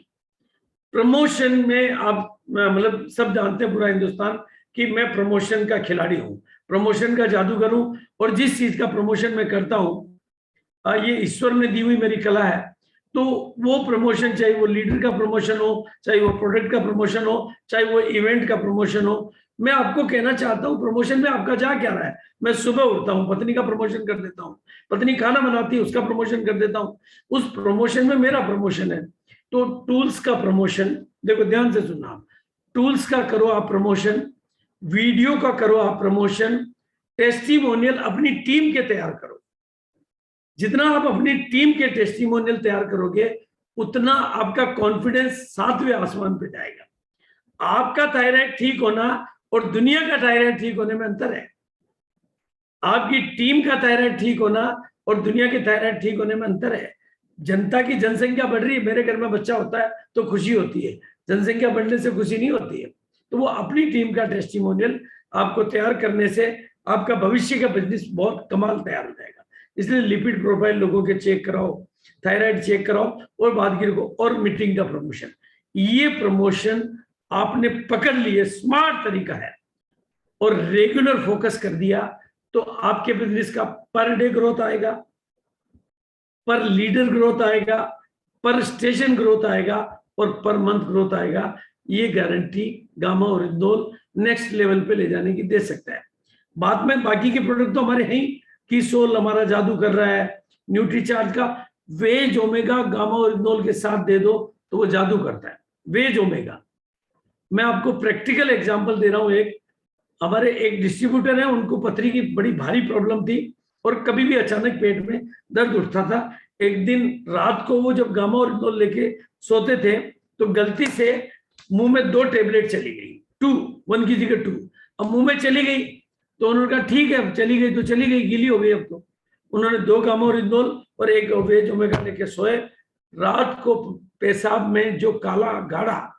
प्रमोशन में आप मतलब सब जानते हैं पूरा हिंदुस्तान कि मैं प्रमोशन का खिलाड़ी हूं, प्रमोशन का जादूगर हूं और जिस चीज का प्रमोशन मैं करता हूं ये ईश्वर ने दी हुई मेरी कला है। तो वो प्रमोशन, चाहे वो लीडर का प्रमोशन हो, चाहे वो प्रोडक्ट का प्रमोशन हो, चाहे वो इवेंट का प्रमोशन हो, मैं आपको कहना चाहता हूं प्रमोशन में आपका जा क्या रहा है। मैं सुबह उठता हूं, पत्नी का प्रमोशन कर देता हूं, पत्नी खाना बनाती है उसका प्रमोशन कर देता हूं, उस प्रमोशन में मेरा प्रमोशन है। तो टूल्स का प्रमोशन, देखो ध्यान से सुनना, आप टूल्स का करो आप प्रमोशन, वीडियो का करो आप प्रमोशन, टेस्टिमोनियल अपनी टीम के तैयार करो। जितना आप अपनी टीम के टेस्टिमोनियल तैयार करोगे उतना आपका कॉन्फिडेंस 7वें आसमान पे जाएगा। आपका थायराइड ठीक होना और दुनिया का थायराइड ठीक होने में अंतर है। आपकी टीम का थायराइड ठीक होना और दुनिया के थायराइड ठीक होने में अंतर है। जनता की जनसंख्या बढ़ रही है, मेरे घर में बच्चा होता है तो खुशी होती है, जनसंख्या बढ़ने से खुशी नहीं होती है। तो वो अपनी टीम का टेस्टिमोनियल आपको तैयार करने से आपका भविष्य का बिजनेस बहुत कमाल तैयार हो जाएगा। इसलिए लिपिड प्रोफाइल लोगों के चेक कराओ, थायराइड चेक कराओ और बादगिर को, और मीटिंग का प्रमोशन। ये प्रमोशन आपने पकड़ लिए, स्मार्ट तरीका है और रेगुलर फोकस कर दिया तो आपके बिजनेस का पर डे ग्रोथ आएगा, पर लीडर ग्रोथ आएगा, पर स्टेशन ग्रोथ आएगा और पर मंथ ग्रोथ आएगा। ये guarantee gamma original next level पे ले जाने की दे सकता है। बाद में बाकी के प्रोडक्ट तो हमारे हैं ही, कि सोल हमारा जादू कर रहा है, न्यूट्रीचार्ज का वेज ओमेगा गामा ओरिजिनोल के साथ दे दो तो वो जादू करता है। वेज ओमेगा, मैं आपको प्रैक्टिकल एग्जांपल दे रहा हूं। एक हमारे एक डिस्ट्रीब्यूटर है, उनको पथरी की बड़ी भारी प्रॉब्लम थी और कभी भी अचानक पेट में दर्द उठता था। एक दिन रात को वो जब गामा ओरिजिनोल लेके सोते थे तो गलती से मुंह में 2 टेबलेट चली गई, 1 की जगह 2। अब मुंह में चली गई तो उन्होंने कहा ठीक है, अब चली गई तो चली गई, गीली हो गई अब तो। उन्होंने 2 गामा ओरिजिनोल और 1 वेज ओमेगा लेके सोए। रात को पेशाब में जो काला गाढ़ा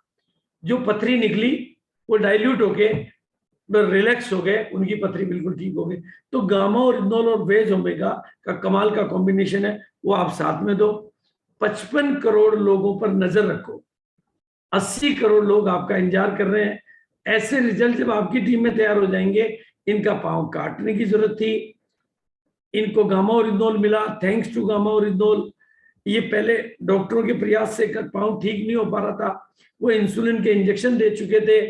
जो पथरी निकली वो डाइल्यूट होके रिलैक्स हो गए, उनकी पथरी बिल्कुल ठीक हो गई। तो गामा ओरिजिनोल और वेज ओमेगा का कमाल का कॉम्बिनेशन है, वो आप साथ में दो। 55 करोड़ लोगों पर नजर रखो, 80 करोड़ लोग आपका इंतजार कर रहे हैं। ऐसे रिजल्ट जब आपकी टीम में तैयार हो जाएंगे, इनका पांव काटने की जरूरत थी, इनको गामा ओरिजिनोल मिला, थैंक्स टू गामा ओरिजिनोल। ये पहले डॉक्टरों के प्रयास से पांव ठीक नहीं हो पा रहा था, वो इंसुलिन के इंजेक्शन दे चुके थे,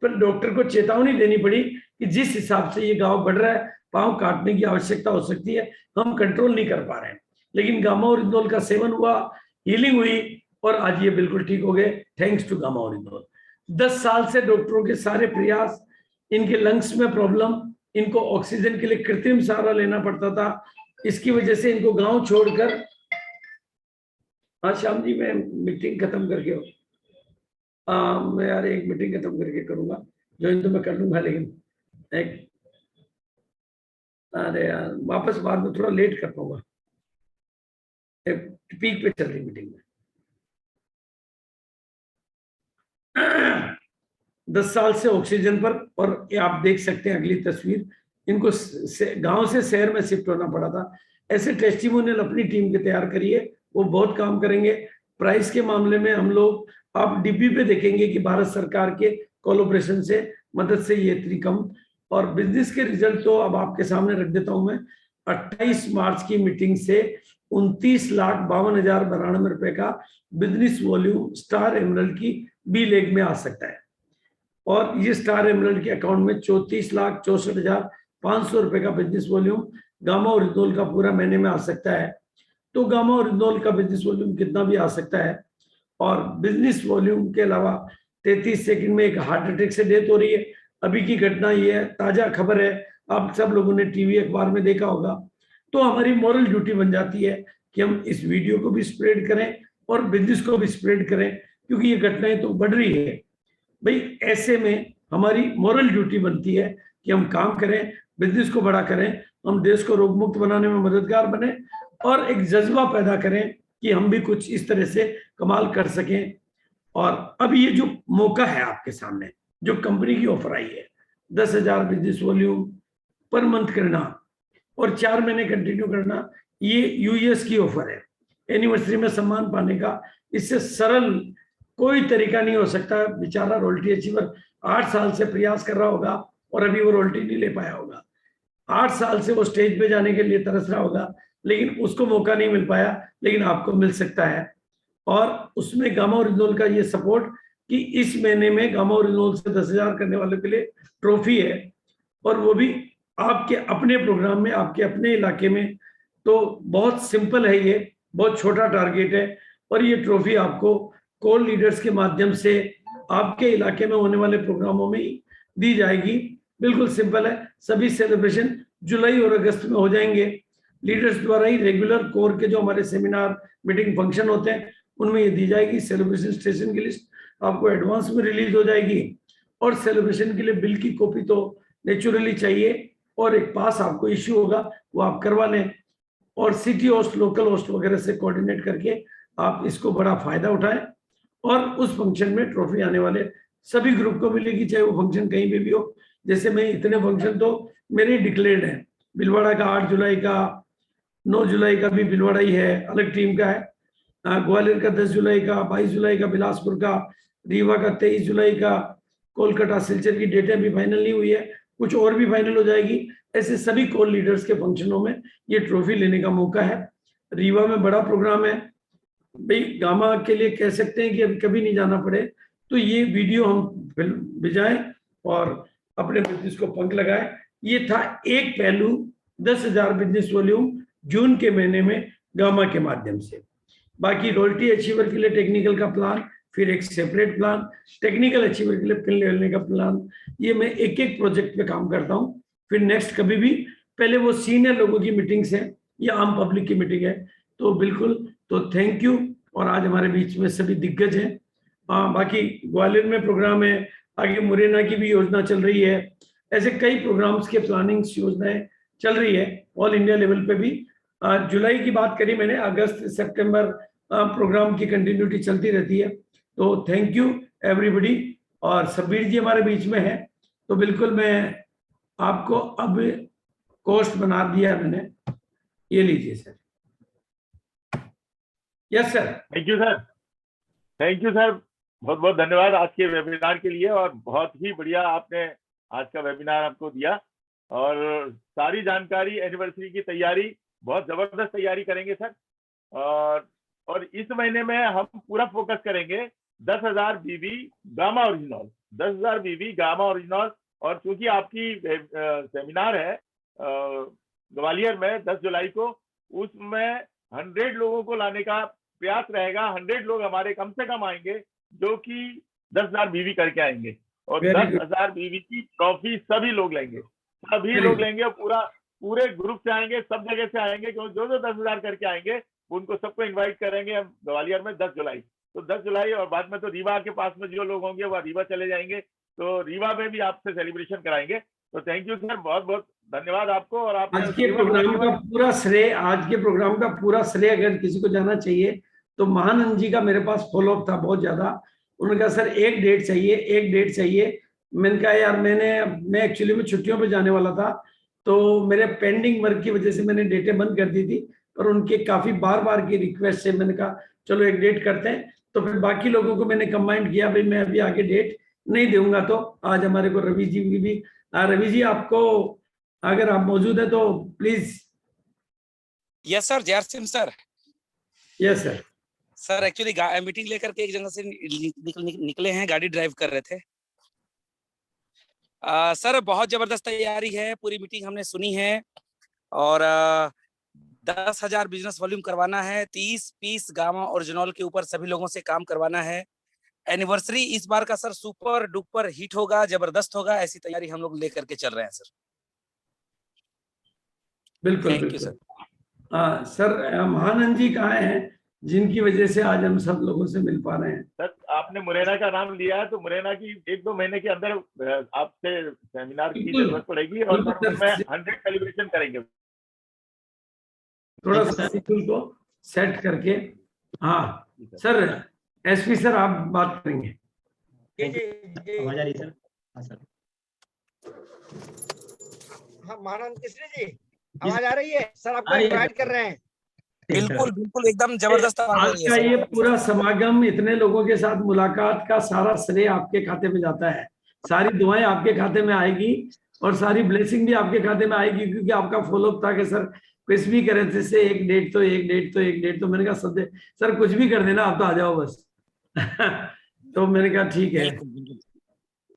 पर डॉक्टर को चेतावनी देनी पड़ी कि जिस हिसाब से ये घाव बढ़ रहा है पांव काटने की आवश्यकता हो सकती है, हम कंट्रोल नहीं कर पा रहे हैं। लेकिन गामा ओरिजिनोल का सेवन हुआ, हीलिंग हुई और आज ये बिल्कुल ठीक हो गए, थैंक्स टू गामा ओरिजिनोल। 10 साल से डॉक्टरों के सारे प्रयास, इनके लंग्स में प्रॉब्लम, इनको ऑक्सीजन के लिए कृत्रिम सहारा लेना पड़ता था, इसकी वजह से इनको गांव छोड़कर, आज शाम जी मैं मीटिंग खत्म करके मैं यार एक मीटिंग खत्म करके करूंगा, ज्वाइन तो मैं कर लूंगा, लेकिन एक अरे यार वापस बाद में थोड़ा लेट कर पाऊंगा, पीक पे चल रही मीटिंग में। 10 साल से ऑक्सीजन पर, और ये आप देख सकते हैं अगली तस्वीर, इनको गांव से शहर में शिफ्ट होना पड़ा था। ऐसे टेस्टिमोनियल अपनी टीम के तैयार करिए, वो बहुत काम करेंगे। प्राइस के मामले में हम लोग, आप डीपी पे देखेंगे कि भारत सरकार के कोलैबोरेशन से मदद से ये इतनी कम, और बिजनेस के रिजल्ट तो अब आपके सामने रख देता हूं मैं। 28 मार्च की मीटिंग से 29,52,092 रुपए का बिजनेस वॉल्यूम स्टार एमरल्ड की बी लेग में आ सकता है, और ये स्टार एमरल्ड के अकाउंट में 34,64,500 रुपए का बिजनेस वॉल्यूम गामा ओरिजिनोल का पूरा महीने में आ सकता है। तो गामा ओरिजिनोल का बिजनेस वॉल्यूम कितना भी आ सकता है। और बिजनेस वॉल्यूम के अलावा 33 सेकंड में एक हार्ट अटैक से डेथ हो रही है। अभी की घटना ये है, ताजा खबर है, आप सब लोगों ने टीवी अखबार में देखा होगा। तो हमारी मॉरल ड्यूटी बन जाती है कि हम इस वीडियो को भी स्प्रेड करें और बिजनेस को भी स्प्रेड करें, क्योंकि ये घटनाएं तो बढ़ रही है भाई। ऐसे में हमारी मॉरल ड्यूटी बनती है कि हम काम करें, बिजनेस को बड़ा करें, हम देश को रोग मुक्त बनाने में मददगार बने और एक जज्बा पैदा करें कि हम भी कुछ इस तरह से कमाल कर सकें। और अब ये जो मौका है आपके सामने, जो कंपनी की ऑफर आई है, 10,000 बिजनेस वॉल्यूम पर मंथ करना और 4 महीने कंटिन्यू करना, ये यूएस की ऑफर है, एनिवर्सरी में सम्मान पाने का। इससे सरल कोई तरीका नहीं हो सकता। बेचारा रॉयल्टी अचीवर 8 साल से प्रयास कर रहा होगा और अभी वो रॉयल्टी नहीं ले पाया होगा। 8 साल से वो स्टेज पे जाने के लिए तरस रहा होगा, लेकिन उसको मौका नहीं मिल पाया, लेकिन आपको मिल सकता है। और उसमें गामा ओरिजिनोल का ये सपोर्ट कि इस महीने में गामा ओरिजिनोल से 10,000 करने वालों के लिए ट्रॉफी है, और वो भी आपके अपने प्रोग्राम में, आपके अपने इलाके में। तो बहुत सिंपल है, ये बहुत छोटा टारगेट है, और ये ट्रॉफी आपको कोल लीडर्स के माध्यम से आपके इलाके में होने वाले प्रोग्रामों में दी जाएगी। बिल्कुल सिंपल है। सभी सेलिब्रेशन जुलाई और अगस्त में हो जाएंगे। लीडर्स द्वारा ही रेगुलर कोर के जो हमारे सेमिनार मीटिंग फंक्शन होते हैं उनमें ये दी जाएगी। सेलिब्रेशन स्टेशन की लिस्ट आपको एडवांस में रिलीज हो जाएगी, और सेलिब्रेशन के लिए बिल की कॉपी तो नेचुरली चाहिए, और एक पास आपको इश्यू होगा, वो आप करवा लें, और सिटी होस्ट, लोकल होस्ट वगैरह से कोऑर्डिनेट करके आप इसको बड़ा फायदा उठाएं। और उस फंक्शन में ट्रॉफी आने वाले सभी ग्रुप को मिलेगी, चाहे वो फंक्शन कहीं पे भी हो। जैसे मैं इतने फंक्शन तो मेरे डिक्लेयर्ड है। भीलवाड़ा का 8 जुलाई का, 9 जुलाई का भी भीलवाड़ा ही है, अलग टीम का है। ग्वालियर का 10 जुलाई का, 22 जुलाई का बिलासपुर का, रीवा का 23 जुलाई का, कोलकाता सिलचर की डेटें भी फाइनल नहीं हुई है, कुछ और भी फाइनल हो जाएगी। ऐसे सभी कोल लीडर्स के फंक्शनों में ये ट्रॉफी लेने का मौका है। रीवा में बड़ा प्रोग्राम है भाई, गामा के लिए कह सकते हैं कि अभी कभी नहीं जाना पड़े, तो ये वीडियो हम भिजाएं और अपने बिजनेस को पंख लगाएं। ये था एक पहलू, 10,000 बिजनेस वॉल्यूम जून के महीने में गामा के माध्यम से। बाकी रॉयल्टी अचीवर के लिए टेक्निकल का प्लान, फिर एक सेपरेट प्लान, टेक्निकल अचीवर के लिए पिन लेने का प्लान, ये मैं एक एक प्रोजेक्ट पे काम करता हूँ। फिर नेक्स्ट कभी भी पहले वो सीनियर लोगों की मीटिंग्स है या आम पब्लिक की मीटिंग है, तो बिल्कुल, तो थैंक यू। और आज हमारे बीच में सभी दिग्गज हैं। बाकी ग्वालियर में प्रोग्राम है, आगे मुरैना की भी योजना चल रही है, ऐसे कई प्रोग्राम्स के प्लानिंग्स योजनाएं चल रही है ऑल इंडिया लेवल पे भी। जुलाई की बात करी मैंने, अगस्त सितंबर प्रोग्राम की कंटिन्यूटी चलती रहती है। तो थैंक यू एवरीबॉडी। और सबीर जी हमारे बीच में है, तो बिल्कुल मैं आपको अब कोस्ट बना दिया मैंने, ये लीजिए sir. Yes sir. Thank you sir, thank you sir, बहुत बहुत धन्यवाद आज के वेबिनार के लिए। और बहुत ही बढ़िया आपने आज का वेबिनार आपको दिया, और सारी जानकारी, एनिवर्सरी की तैयारी, बहुत जबरदस्त तैयारी करेंगे सर। और इस महीने में हम पूरा फोकस करेंगे 10,000 बीवी गामा ओरिजिनल, 10,000 बीवी गामा ओरिजिनल। और क्योंकि आपकी सेमिनार है ग्वालियर में 10 जुलाई को, उसमें 100 लोगों को लाने का प्रयास रहेगा। 100 लोग हमारे कम से कम आएंगे जो कि 10,000 बीवी करके आएंगे, और 10,000 बीवी की ट्रॉफी सभी लोग लेंगे, सभी लोग लेंगे, और पूरे ग्रुप से आएंगे, सब जगह से आएंगे, क्योंकि जो 10,000 करके आएंगे उनको सबको इन्वाइट करेंगे हम ग्वालियर में 10 जुलाई। तो 10 जुलाई, और बाद में तो रीवा के पास में जो लोग होंगे वह रीवा चले जाएंगे, तो रीवा में भी आपसे सेलिब्रेशन कराएंगे। तो थैंक यू सर, बहुत बहुत धन्यवाद आपको। और आप आज के प्रोग्राम का पूरा श्रेय, आज के प्रोग्राम का पूरा श्रेय अगर किसी को जाना चाहिए तो महानंद जी का मेरे पास फॉलोअप था बहुत ज्यादा। उन्होंने कहा सर एक डेट चाहिए, एक डेट चाहिए। मैंने कहा यार मैं एक्चुअली में छुट्टियों पे जाने वाला था, तो मेरे पेंडिंग वर्क की वजह से मैंने डेटें बंद कर दी थी, पर उनके काफी बार की रिक्वेस्ट से मैंने कहा चलो एक डेट करते हैं। तो फिर बाकी लोगों को मैंने कंबाइंड किया, भाई मैं अभी आगे डेट नहीं दूंगा। तो आज हमारे को रवि जी की भी, रवि जी आपको अगर आप मौजूद है तो प्लीज। यस सर, जय Singh sir. Yes sir. Sir actually meeting लेकर के एक जगह से निकले हैं, गाड़ी ड्राइव कर रहे थे। सर बहुत जबरदस्त तैयारी है, पूरी मीटिंग हमने सुनी है, और 10,000 बिजनेस वॉल्यूम करवाना है, 30 पीस गामा ओरिजिनल के ऊपर सभी लोगों से काम करवाना है। एनिवर्सरी इस बार का सर सुपर डुपर हिट होगा, जबरदस्त होगा, ऐसी तैयारी हम लोग लेकर के चल रहे हैं सर। बिल्कुल thank you sir. Sir Mahanand ji कहाँ हैं जिनकी वजह से आज हम सब लोगों से मिल पा रहे हैं? सर आपने मुरैना का नाम लिया है, तो मुरैना की 1-2 महीने के अंदर आपसे सेमिनार की जरूरत पड़ेगी, और सर उसमें 100 सेलिब्रेशन करेंगे। थोड़ा सा शेड्यूल को सेट करके। हाँ सर, एसपी सर आप बात करेंगे। आवाज आ रही सर? हाँ सर। हाँ महानंद केसरी जी, आवाज आ रही है सर? आपको इनवाइट कर रहे हैं। बिल्कुल बिल्कुल, एकदम जबरदस्त आवाज आ रही है आपका सर। ये पूरा समागम, इतने लोगों के साथ मुलाकात का सारा श्रेय आपके खाते में जाता है, सारी दुआएं आपके खाते में आएगी, और सारी ब्लेसिंग भी आपके खाते में आएगी, क्योंकि आपका फॉलोअप था कि सर कुछ भी करें जैसे एक डेट तो एक डेट तो एक डेट। तो मैंने कहा सर कुछ भी कर देना, आप तो आ जाओ बस। तो मैंने कहा ठीक है।